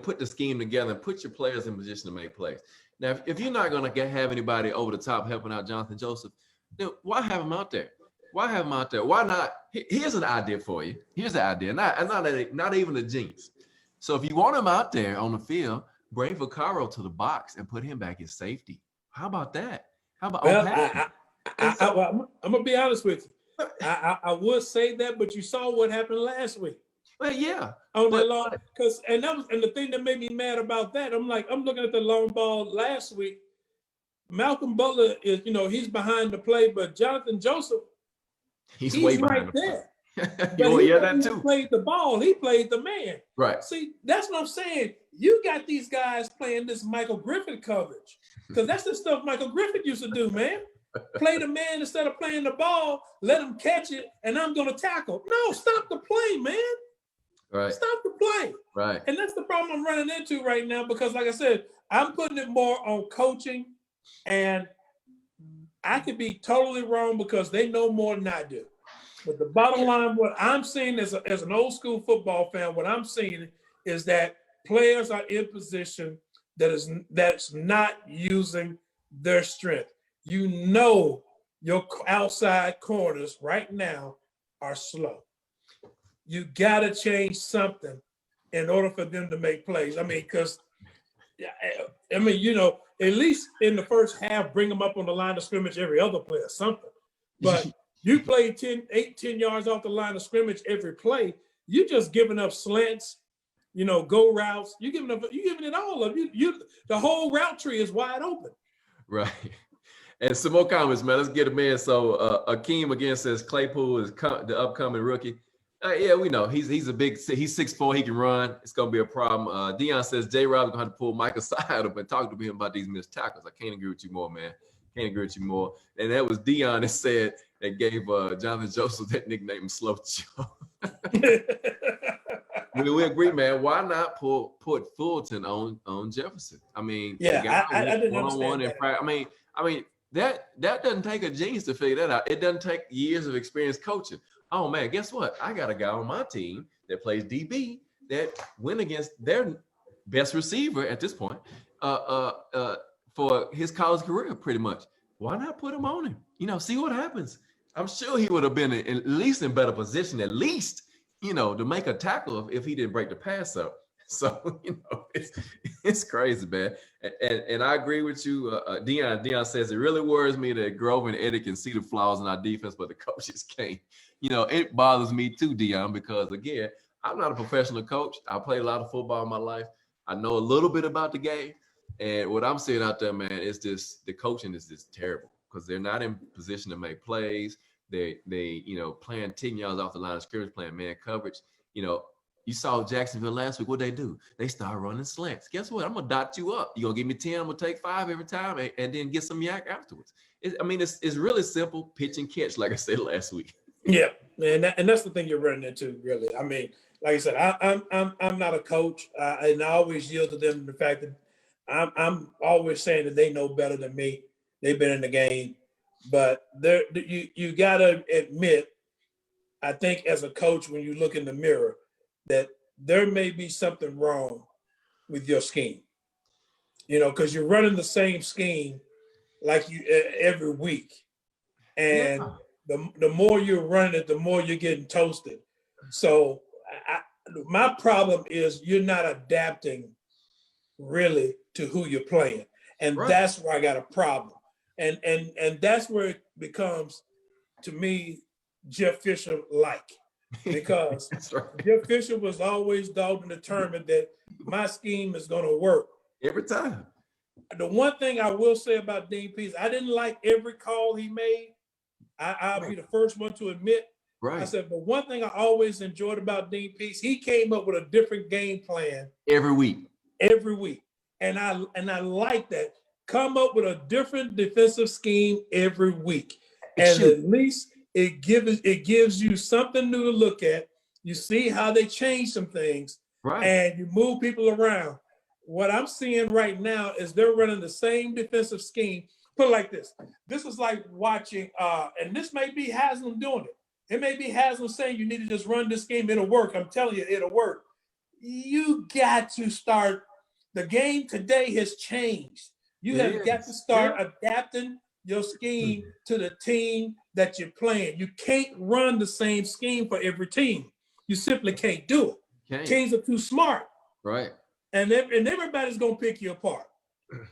put the scheme together and put your players in position to make plays. Now, if you're not going to have anybody over the top helping out Jonathan Joseph, then why have him out there? Why have him out there? Why not? Here's an idea for you. Here's the idea. Not even the genius. So if you want him out there on the field, bring Vaccaro to the box and put him back in safety. How about that? How about Well, I'm gonna be honest with you. I would say that, but you saw what happened last week. Well, yeah, on that long, because and the thing that made me mad about that, I'm looking at the long ball last week. Malcolm Butler is, he's behind the play, but Jonathan Joseph, he's way right behind there. But he played the ball. He played the man. Right. See, that's what I'm saying. You got these guys playing this Michael Griffin coverage, because that's the stuff Michael Griffin used to do, man. Play the man instead of playing the ball. Let him catch it, and I'm going to tackle. No, stop the play, man. Right. Stop the play. Right. And that's the problem I'm running into right now, because, like I said, I'm putting it more on coaching, and I could be totally wrong because they know more than I do. But the bottom line, what I'm seeing as an old school football fan, what I'm seeing is that players are in position that's not using their strength. Your outside corners right now are slow. You got to change something in order for them to make plays. I mean, because, at least in the first half, bring them up on the line of scrimmage every other play or something. But you play 10 yards off the line of scrimmage every play. You just giving up slants, go routes. You're giving it all up. The whole route tree is wide open. Right. And some more comments, man. Let's get them in. So Akeem again says Claypool is the upcoming rookie. Yeah, we know he's 6'4", he can run. It's gonna be a problem. Dion says J-Rob's gonna have to pull Mike aside up and talk to him about these missed tackles. I can't agree with you more, man. Can't agree with you more. And that was Dion that said that gave Jonathan Joseph that nickname, Slow Joe. we agree, man. Why not put Fulton on Jefferson? I mean, yeah, I didn't understand that. I mean that doesn't take a genius to figure that out. It doesn't take years of experience coaching. Oh man, guess what? I got a guy on my team that plays DB that went against their best receiver at this point for his college career, pretty much. Why not put him on him? See what happens. I'm sure he would have been at least in better position, at least, to make a tackle if he didn't break the pass up. So, it's crazy, man. And I agree with you. Dion says, it really worries me that Grover and Eddie can see the flaws in our defense, but the coaches can't. It bothers me too, Dion, because again, I'm not a professional coach. I played a lot of football in my life. I know a little bit about the game. And what I'm seeing out there, man, is the coaching is just terrible because they're not in position to make plays. They playing 10 yards off the line of scrimmage, playing man coverage. You saw Jacksonville last week. What they do? They start running slants. Guess what? I'm gonna dot you up. You're gonna give me 10. I'm gonna take 5 every time, and then get some yak afterwards. It's really simple, pitch and catch, like I said last week. Yeah, and that's the thing you're running into, really. I mean, like I said, I'm not a coach, and I always yield to them the fact that I'm always saying that they know better than me. They've been in the game, but you gotta admit, I think as a coach, when you look in the mirror, that there may be something wrong with your scheme. Because you're running the same scheme like you every week, and the more you're running it, the more you're getting toasted. So my problem is you're not adapting really to who you're playing, and that's where I got a problem. And that's where it becomes, to me, Jeff Fisher because Jeff Fisher was always dogged and determined that my scheme is going to work every time. The one thing I will say about Dean Pease, I didn't like every call he made. I'll be the first one to admit. I said, but one thing I always enjoyed about Dean Pease, he came up with a different game plan every week. And I like that. Come up with a different defensive scheme every week. And at least it gives you something new to look at. You see how they change some things, and you move people around. What I'm seeing right now is they're running the same defensive scheme. Put it like this. This is like watching, and this may be Haslam doing it. It may be Haslam saying you need to just run this game. It'll work. I'm telling you, it'll work. You got to start. The game today has changed. You have got to start adapting your scheme to the team that you're playing. You can't run the same scheme for every team. You simply can't do it. Teams are too smart. Right. and everybody's gonna pick you apart.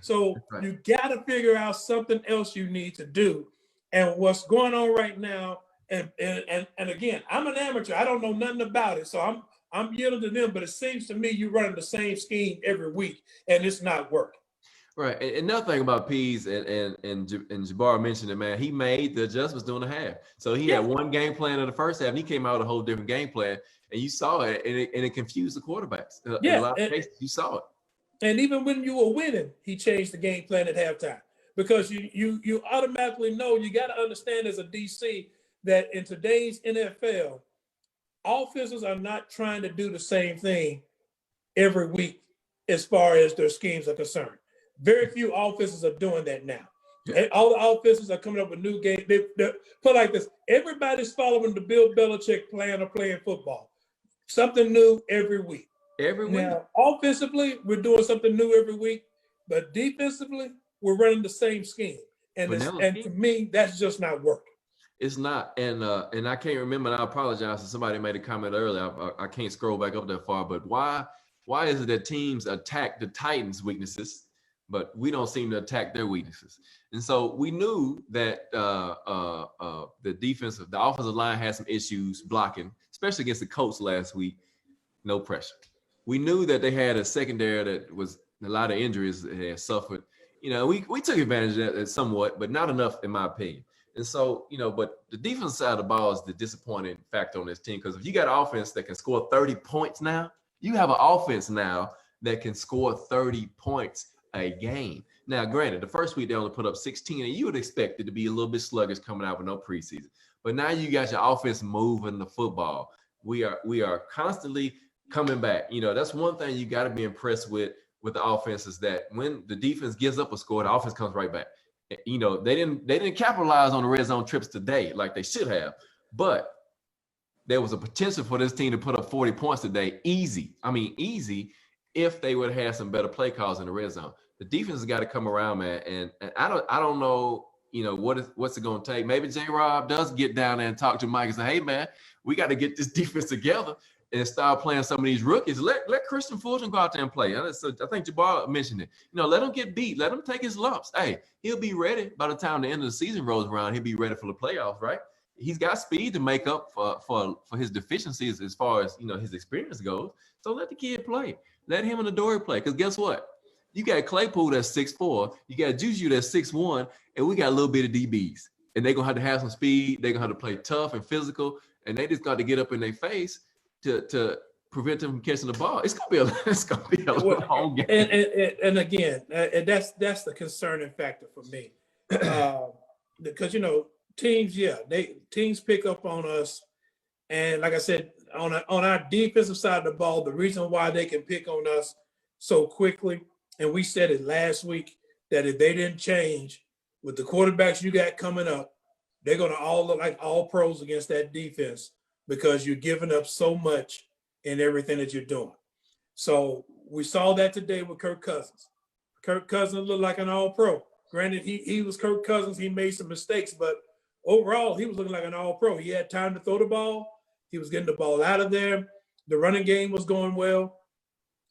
So Right. you got to figure out something else you need to do. And what's going on right now, and again, I'm an amateur. I don't know nothing about it, so I'm yielding to them. But it seems to me you're running the same scheme every week, and it's not working. Right. And another thing about Pease and Jabbar mentioned it, man, he made the adjustments during the half. So he had one game plan in the first half, and he came out with a whole different game plan. And you saw it, and it confused the quarterbacks. In a lot of cases, you saw it. And even when you were winning, he changed the game plan at halftime, because you automatically know, you got to understand as a DC that in today's NFL, offenses are not trying to do the same thing every week as far as their schemes are concerned. Very few offenses are doing that now. Yeah. All the offenses are coming up with new games. They put like this: everybody's following the Bill Belichick plan of playing football. Something new every week. Every week. Now, offensively, we're doing something new every week, but defensively, we're running the same scheme. And to me, that's just not working. It's not. And I can't remember, and I apologize if somebody made a comment earlier. I can't scroll back up that far, but why is it that teams attack the Titans' weaknesses, but we don't seem to attack their weaknesses? And so we knew that the offensive line had some issues blocking, especially against the Colts last week. No pressure. We knew that they had a secondary that was a lot of injuries they had suffered. We took advantage of that somewhat, but not enough, in my opinion. And so, but the defensive side of the ball is the disappointing factor on this team, because if you got an offense that can score 30 points now, you have an offense now that can score 30 points a game. Now, granted, the first week they only put up 16, and you would expect it to be a little bit sluggish coming out with no preseason. But now you got your offense moving the football. We are constantly coming back. That's one thing you got to be impressed with the offense, is that when the defense gives up a score, the offense comes right back. They didn't capitalize on the red zone trips today like they should have, but there was a potential for this team to put up 40 points today. Easy if they would have had some better play calls in the red zone. The defense has got to come around, man. And I don't know, what's it going to take? Maybe J-Rob does get down there and talk to Mike and say, hey, man, we got to get this defense together and start playing some of these rookies. Let Christian Fulton go out there and play. So I think Jabbar mentioned it. let him get beat. Let him take his lumps. Hey, he'll be ready by the time the end of the season rolls around. He'll be ready for the playoffs, right? He's got speed to make up for his deficiencies as far as, his experience goes. So let the kid play. Let him and Adoree play. Because guess what? You got Claypool that's 6'4", you got Juju that's 6'1", and we got a little bit of DBs. And they're going to have some speed. They're going to have to play tough and physical. And they just got to get up in their face to prevent them from catching the ball. It's gonna be a long game. And again, that's the concerning factor for me, because teams pick up on us, and like I said, on our defensive side of the ball, the reason why they can pick on us so quickly, and we said it last week, that if they didn't change with the quarterbacks you got coming up, they're gonna all look like all pros against that defense, because you're giving up so much in everything that you're doing. So we saw that today with Kirk Cousins. Kirk Cousins looked like an all-pro. Granted, he was Kirk Cousins. He made some mistakes, but overall, he was looking like an all-pro. He had time to throw the ball. He was getting the ball out of there. The running game was going well.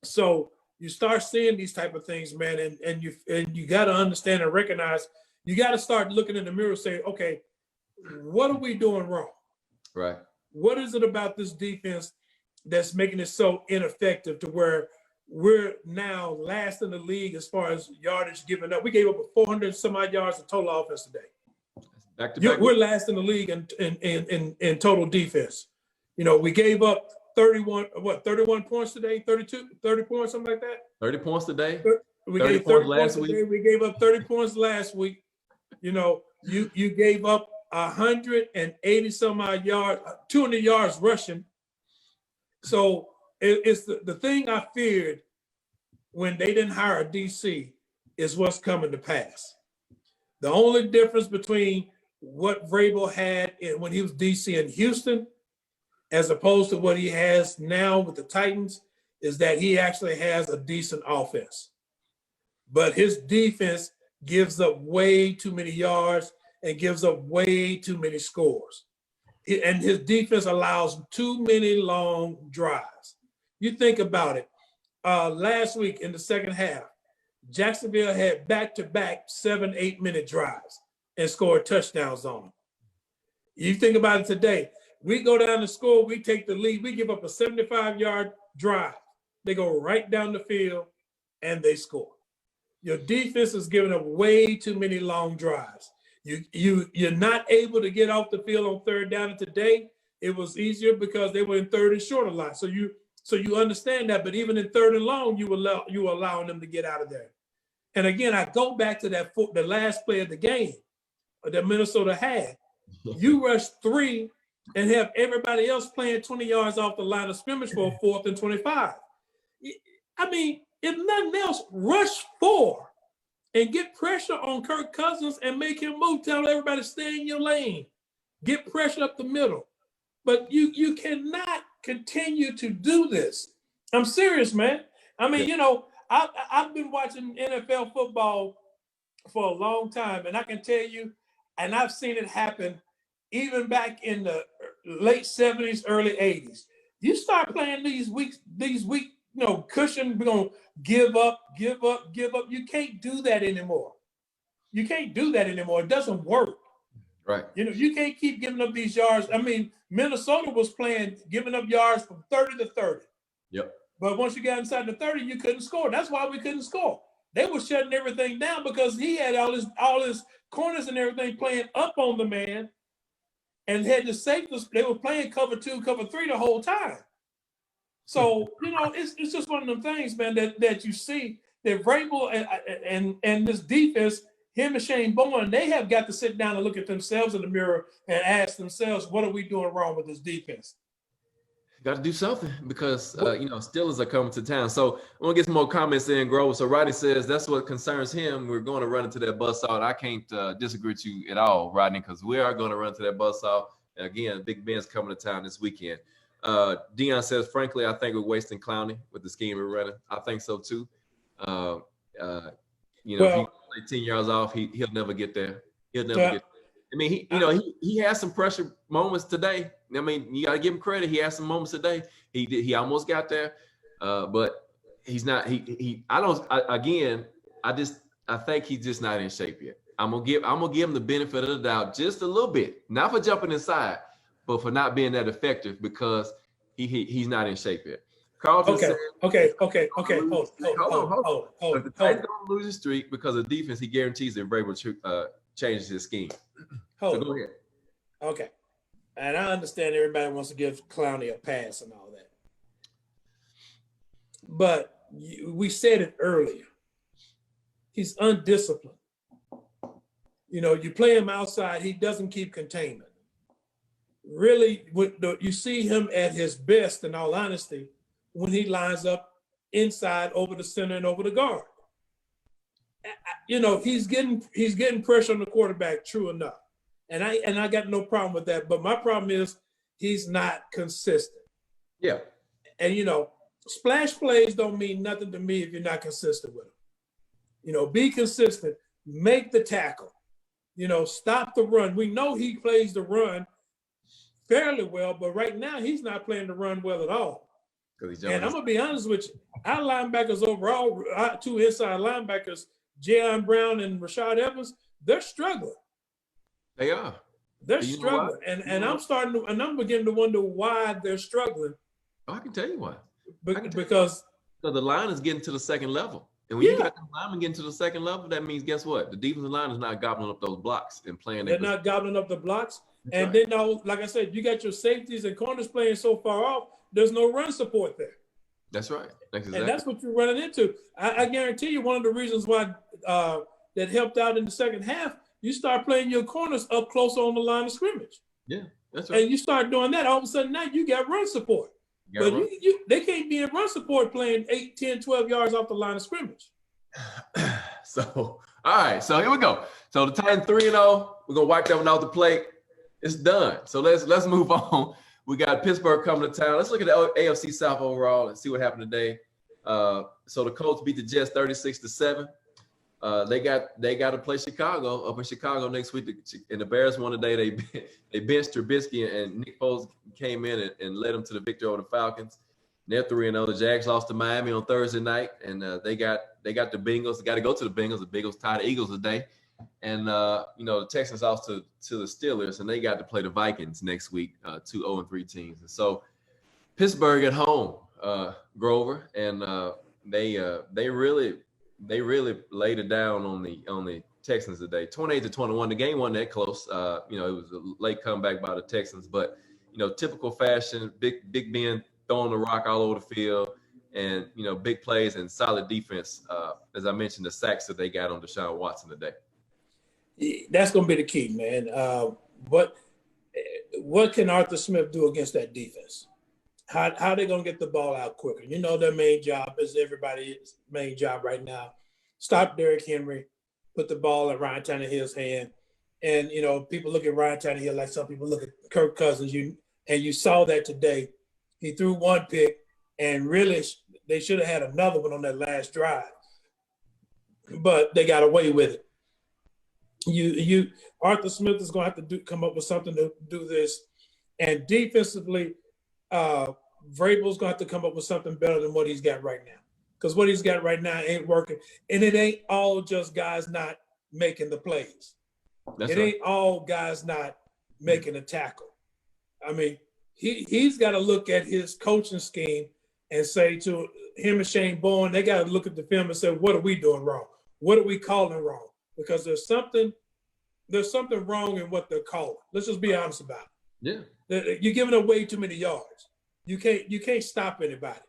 So you start seeing these type of things, man, and you got to understand and recognize. You got to start looking in the mirror and say, okay, what are we doing wrong? Right. What is it about this defense that's making it so ineffective to where we're now last in the league as far as yardage given up? We gave up 400 some odd yards of total offense today. Back to back. We're last in the league in total defense. We gave up 31 points today, 30 points, something like that. 30 points today. We gave 30 points today. We gave up 30 points last week. You gave up 180 some odd yards, 200 yards rushing. So it's the thing I feared when they didn't hire a DC is what's coming to pass. The only difference between what Vrabel had when he was DC in Houston as opposed to what he has now with the Titans is that he actually has a decent offense. But his defense gives up way too many yards and gives up way too many scores. And his defense allows too many long drives. You think about it. last week in the second half, Jacksonville had back-to-back 7-8 minute drives and scored touchdowns on them. You think about it today, we go down the score, we take the lead, we give up a 75-yard drive. They go right down the field and they score. Your defense is giving up way too many long drives. You're not able to get off the field on third down. And today, it was easier because they were in third and short a lot. So you understand that, but even in third and long, you were allowing them to get out of there. And again, I go back to the last play of the game that Minnesota had. You rush 3 and have everybody else playing 20 yards off the line of scrimmage for a 4th and 25. I mean, if nothing else, rush 4 and get pressure on Kirk Cousins and make him move. Tell everybody stay in your lane. Get pressure up the middle. But you cannot continue to do this. I'm serious, man. I mean, I've been watching NFL football for a long time, and I can tell you, and I've seen it happen even back in the late 70s, early 80s. You start playing these weak, cushion, we're going to give up. You can't do that anymore. It doesn't work. Right. You can't keep giving up these yards. I mean, Minnesota was giving up yards from 30 to 30. Yep. But once you got inside the 30, you couldn't score. That's why we couldn't score. They were shutting everything down because he had all his corners and everything playing up on the man and had the safeties. They were playing cover 2, cover 3 the whole time. So, it's just one of them things, man, that you see that Vrabel and this defense, him and Shane Bowen, they have got to sit down and look at themselves in the mirror and ask themselves, what are we doing wrong with this defense? Got to do something because, Steelers are coming to town. So I want to get some more comments in, Grove. So Rodney says that's what concerns him. We're going to run into that buzzsaw. I can't disagree with you at all, Rodney, because we are going to run into that buzzsaw. And again, Big Ben's coming to town this weekend. Dion says, frankly, I think we're wasting Clowney with the scheme we're running. I think so, too. If you play 10 yards off, he'll never get there. He'll never get there. I mean, he has some pressure moments today. I mean, you got to give him credit. He has some moments today. He almost got there, but he's not. I think he's just not in shape yet. I'm gonna give him the benefit of the doubt just a little bit, not for jumping inside, but for not being that effective because he's not in shape yet. Carlton said, Okay. Hold If the Titans don't lose the streak because of defense, he guarantees that Vrabel changes his scheme. So go ahead. Okay. And I understand everybody wants to give Clowney a pass and all that. But we said it earlier. He's undisciplined. You play him outside, he doesn't keep containment. Really, you see him at his best, in all honesty, when he lines up inside over the center and over the guard. He's getting pressure on the quarterback, true enough. And I got no problem with that. But my problem is he's not consistent. Yeah. And, splash plays don't mean nothing to me if you're not consistent with them. Be consistent. Make the tackle. Stop the run. We know he plays the run fairly well, but right now he's not playing the run well at all. And I'm going to be honest with you. Our linebackers overall, our 2 inside linebackers, Jayon Brown and Rashad Evans, they're struggling. They are. They're struggling. And I'm beginning to wonder why they're struggling. Oh, I can tell you why. Because the line is getting to the second level. And when you got the linemen getting to the second level, that means guess what? The defensive line is not gobbling up those blocks and playing. They're not gobbling up the blocks. And then now, like I said, you got your safeties and corners playing so far off, there's no run support there. That's right. Exactly. And that's what you're running into. I guarantee you one of the reasons why that helped out in the second half, you start playing your corners up close on the line of scrimmage. Yeah, that's right. And you start doing that, all of a sudden now you got run support. But they can't be in run support playing 8, 10, 12 yards off the line of scrimmage. So, all right. So here we go. So the Titans 3-0. We're going to wipe that one off the plate. It's done. So let's move on. We got Pittsburgh coming to town. Let's look at the AFC South overall and see what happened today. So the Colts beat the Jets 36-7. They got to play Chicago up in Chicago next week. And the Bears won today. They benched Trubisky and Nick Foles came in and led them to the victory over the Falcons. They're 3-0. The Jags lost to Miami on Thursday night, and they got the Bengals. They got to go to the Bengals. The Bengals tied the Eagles today, and the Texans lost to the Steelers, and they got to play the Vikings next week. 2 0-3 teams, and so Pittsburgh at home, Grover, and they really laid it down on the Texans today. 28-21. The game wasn't that close. It was a late comeback by the Texans, but typical fashion. Big Ben throwing the rock all over the field, and big plays and solid defense. As I mentioned, the sacks that they got on Deshaun Watson today. That's going to be the key, man. What can Arthur Smith do against that defense? How are they going to get the ball out quicker? Their main job is everybody's main job right now. Stop Derrick Henry, put the ball in Ryan Tannehill's hand. And, people look at Ryan Tannehill like some people look at Kirk Cousins. You saw that today. He threw one pick, and really they should have had another one on that last drive. But they got away with it. Arthur Smith is going to have to come up with something to do this. And defensively, Vrabel's going to have to come up with something better than what he's got right now. Because what he's got right now ain't working. And it ain't all just guys not making the plays. It ain't all guys not making a tackle. I mean, he's got to look at his coaching scheme and say to him and Shane Bowen, they got to look at the film and say, what are we doing wrong? What are we calling wrong? Because there's something wrong in what they're calling. Let's just be honest about it. Yeah. You're giving up way too many yards. You can't stop anybody.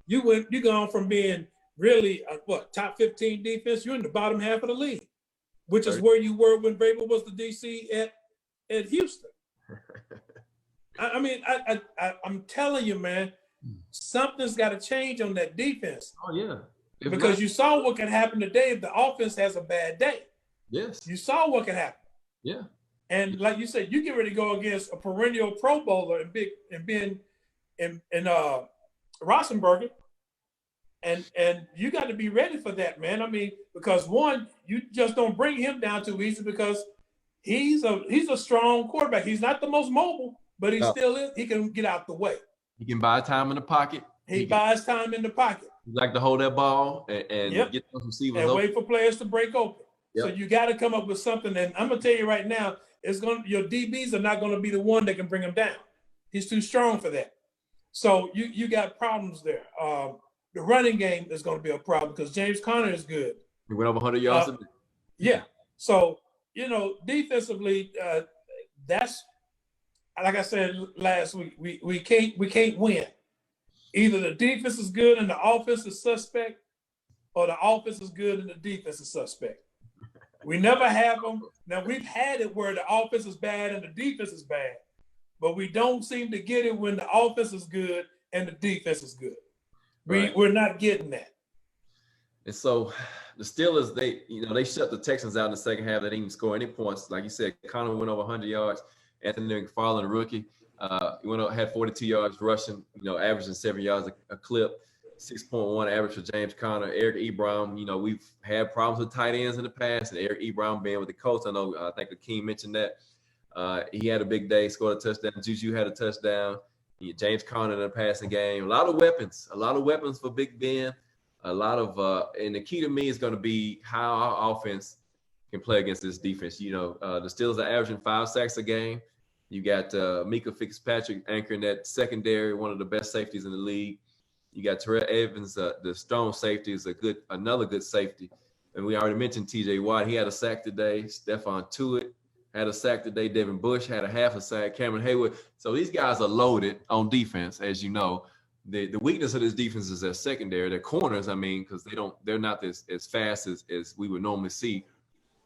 You gone from being really top 15 defense, you're in the bottom half of the league, which is where you were when Vrabel was the DC at Houston. I'm telling you, man, something's got to change on that defense. Oh, yeah. Because you saw what can happen today if the offense has a bad day. Yes. You saw what can happen. Yeah. And like you said, you get ready to go against a perennial Pro Bowler and Ben and Roethlisberger. And you got to be ready for that, man. I mean, because one, you just don't bring him down too easy because he's a strong quarterback. He's not the most mobile, but still is. He can get out the way. He can buy time in the pocket. He buys time in the pocket. He like to hold that ball and get those receivers and open. Wait for players to break open. Yep. So you got to come up with something. And I'm gonna tell you right now, your DBs are not going to be the one that can bring him down. He's too strong for that. So you got problems there. The running game is going to be a problem because James Conner is good. He went over 100 yards a day. Yeah. So, defensively, that's like I said last week, we can't win. Either the defense is good and the offense is suspect, or the offense is good and the defense is suspect. We never have them. Now, we've had it where the offense is bad and the defense is bad, but we don't seem to get it when the offense is good and the defense is good. We're not getting that. And so the Steelers, they shut the Texans out in the second half. They didn't even score any points. Like you said, Connor went over 100 yards. Anthony McFarland, rookie, he had 42 yards rushing, averaging 7 yards a clip. 6.1 average for James Conner. Eric Ebron, we've had problems with tight ends in the past, and Eric Ebron being with the Colts, I think Akeem mentioned that. He had a big day, scored a touchdown. Juju had a touchdown. James Conner in the passing game. A lot of weapons for Big Ben. And the key to me is going to be how our offense can play against this defense. The Steelers are averaging 5 sacks a game. You got Mika Fitzpatrick anchoring that secondary, one of the best safeties in the league. You got Terrell Evans, the strong safety, is another good safety. And we already mentioned T.J. Watt. He had a sack today. Stephon Tuitt had a sack today. Devin Bush had a half a sack. Cameron Hayward. So these guys are loaded on defense, as you know. The weakness of this defense is their secondary, their corners. Because they're not as fast as we would normally see.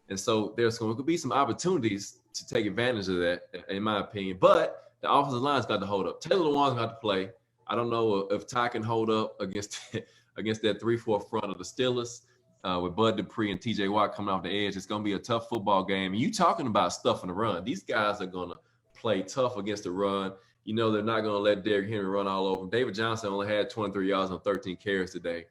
And so there's going to be some opportunities to take advantage of that, in my opinion. But the offensive line's got to hold up. Taylor Lewan's got to play. I don't know if Ty can hold up against that 3-4 front of the Steelers with Bud Dupree and T.J. Watt coming off the edge. It's going to be a tough football game. And you talking about stuffing the run. These guys are going to play tough against the run. They're not going to let Derrick Henry run all over them. David Johnson only had 23 yards on 13 carries today.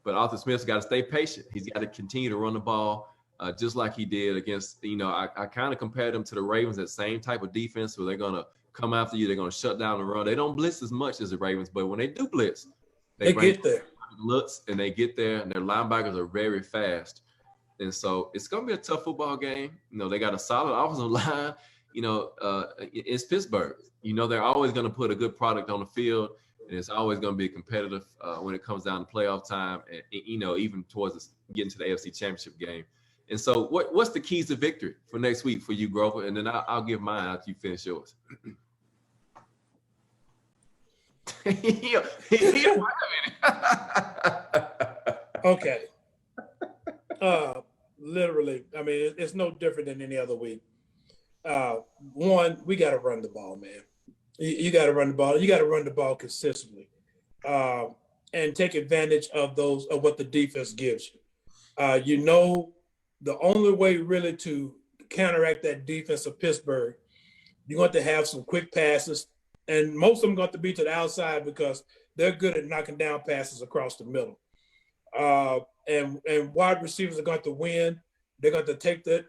But Arthur Smith's got to stay patient. He's got to continue to run the ball just like he did against, I kind of compared him to the Ravens, that same type of defense where they're going to come after you. They're going to shut down the run. They don't blitz as much as the Ravens, but when they do blitz, They get there. Looks and they get there, and their linebackers are very fast. And so it's going to be a tough football game. They got a solid offensive line. It's Pittsburgh. They're always going to put a good product on the field, and it's always going to be competitive when it comes down to playoff time, and even towards getting to the AFC Championship game. And so, what's the keys to victory for next week for you, Grover? And then I'll give mine after you finish yours. Okay. Literally, I mean, it's no different than any other week. One, we got to run the ball, man. You got to run the ball. You got to run the ball consistently, and take advantage of what the defense gives you. The only way really to counteract that defense of Pittsburgh, you're going to have some quick passes, and most of them going to be to the outside because they're good at knocking down passes across the middle. And wide receivers are going to win. They're going to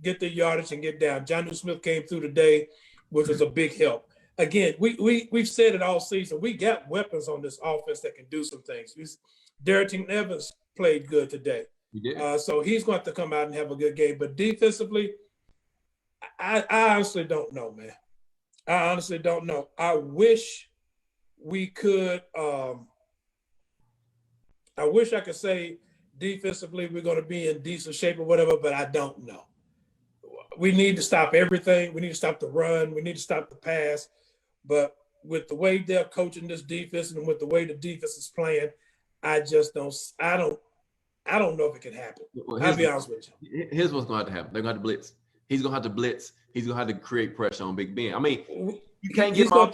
get the yardage and get down. Jonnu Smith came through today, which was a big help. Again, we've said it all season. We got weapons on this offense that can do some things. Darrington Evans played good today. He did. So he's going to come out and have a good game. But defensively, I honestly don't know, man. I honestly don't know. I wish we could I wish I could say defensively we're going to be in decent shape or whatever, but I don't know. We need to stop everything. We need to stop the run. We need to stop the pass. But with the way they're coaching this defense and with the way the defense is playing, I don't know if it can happen. Well, I'll be honest with you. Here's what's going to happen. They're going to blitz. He's going to have to blitz. He's going to have to create pressure on Big Ben. I mean, you can't get him off.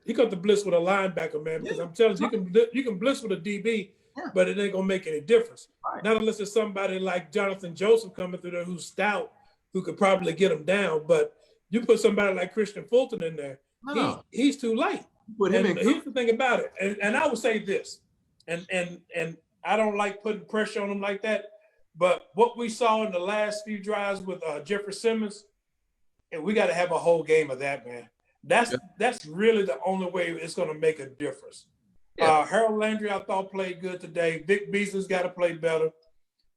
He got to blitz with a linebacker, man, because I'm telling you, you can blitz with a DB, but it ain't going to make any difference. Right. Not unless it's somebody like Jonathan Joseph coming through there who's stout, who could probably get him down. But you put somebody like Christian Fulton in there, he's too light. Here's the thing about it, and I would say this, and I don't like putting pressure on him like that, but what we saw in the last few drives with Jeffrey Simmons, and we got to have a whole game of that, man. That's really the only way it's going to make a difference. Yeah. Harold Landry, I thought, played good today. Vic Beasley's got to play better,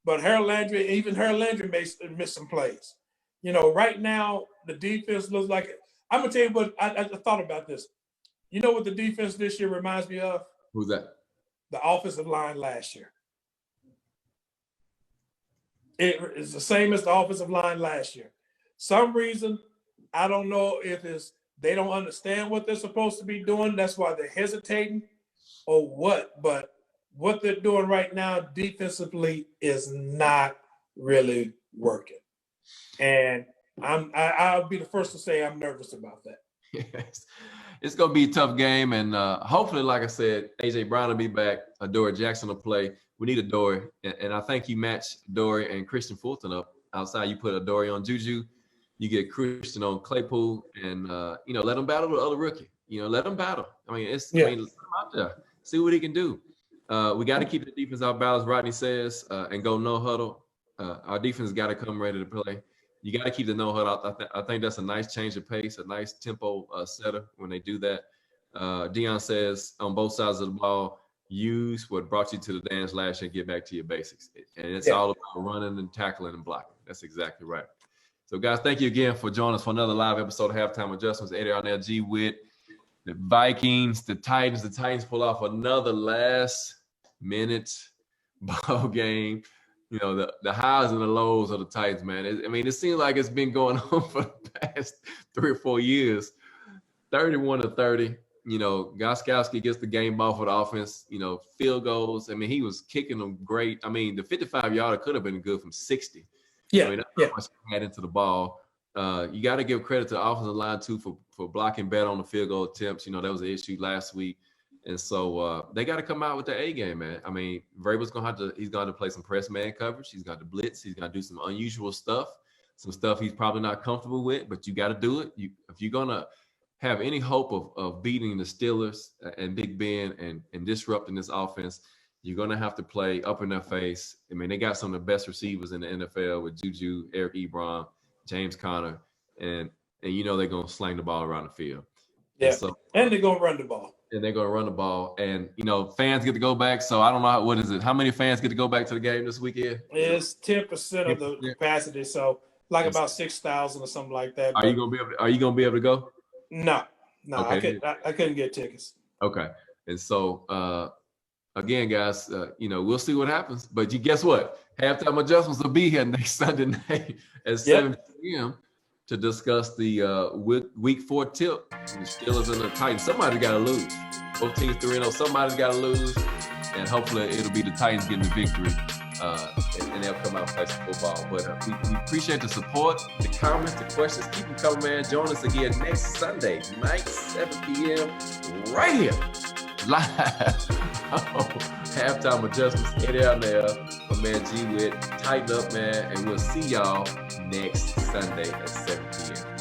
but Harold Landry missed some plays. Right now the defense looks like it. I'm gonna tell you what I thought about this. You know what the defense this year reminds me of? Who's that? The offensive line last year. It is the same as the offensive line last year. Some reason, I don't know if it's they don't understand what they're supposed to be doing. That's why they're hesitating or what. But what they're doing right now defensively is not really working. And I'll be the first to say I'm nervous about that. Yes. It's going to be a tough game. And hopefully, like I said, A.J. Brown will be back. Adoree Jackson will play. We need Adoree. And I think you match Adoree and Christian Fulton up outside. You put Adoree on Juju. You get Christian on Claypool. And, let him battle the other rookie. Let him battle. I mean, let him out there. See what he can do. We got to keep the defense out balance, Rodney says, and go no huddle. Our defense got to come ready to play. You got to keep the no huddle. I think that's a nice change of pace, a nice tempo setter when they do that. Dion says on both sides of the ball, use what brought you to the dance last year and get back to your basics. And it's all about running and tackling and blocking. That's exactly right. So, guys, thank you again for joining us for another live episode of Halftime Adjustments. Eddie Arnell, G. Witt, the Vikings, the Titans. The Titans pull off another last-minute ball game. The highs and the lows of the Titans, man. It seems like it's been going on for the past 3 or 4 years. 31-30. Gostkowski gets the game ball for the offense. Field goals. He was kicking them great. The 55-yarder could have been good from 60. That's how much he had into the ball. You got to give credit to the offensive line, too, for blocking better on the field goal attempts. That was an issue last week. And so they got to come out with their A game, man. Vrabel's he's going to play some press man coverage. He's got to blitz. He's going to do some unusual stuff, some stuff he's probably not comfortable with, but you got to do it. If you're going to have any hope of beating the Steelers and Big Ben and disrupting this offense, you're going to have to play up in their face. They got some of the best receivers in the NFL with Juju, Eric Ebron, James Conner, and they're going to sling the ball around the field. Yeah, and they're going to run the ball. And they're going to run the ball. And, fans get to go back. So I don't know, what is it? How many fans get to go back to the game this weekend? It's 10% of the capacity. So like about 6,000 or something like that. Are you going to be able to go? No, Okay. I couldn't get tickets. Okay. And so, again, guys, we'll see what happens. But guess what? Halftime adjustments will be here next Sunday night at 7 p.m. to discuss the week 4 tip. The Steelers and the Titans. Somebody's got to lose. Both teams 3-0. Somebody's got to lose. And hopefully it'll be the Titans getting the victory. And they'll come out and play some football. But we appreciate the support, the comments, the questions. Keep them coming, man. Join us again next Sunday night, 7 p.m. right here. Live. Halftime adjustments. Eddie out there. My man G Witt. Tighten up, man. And we'll see y'all next Sunday at 7 p.m.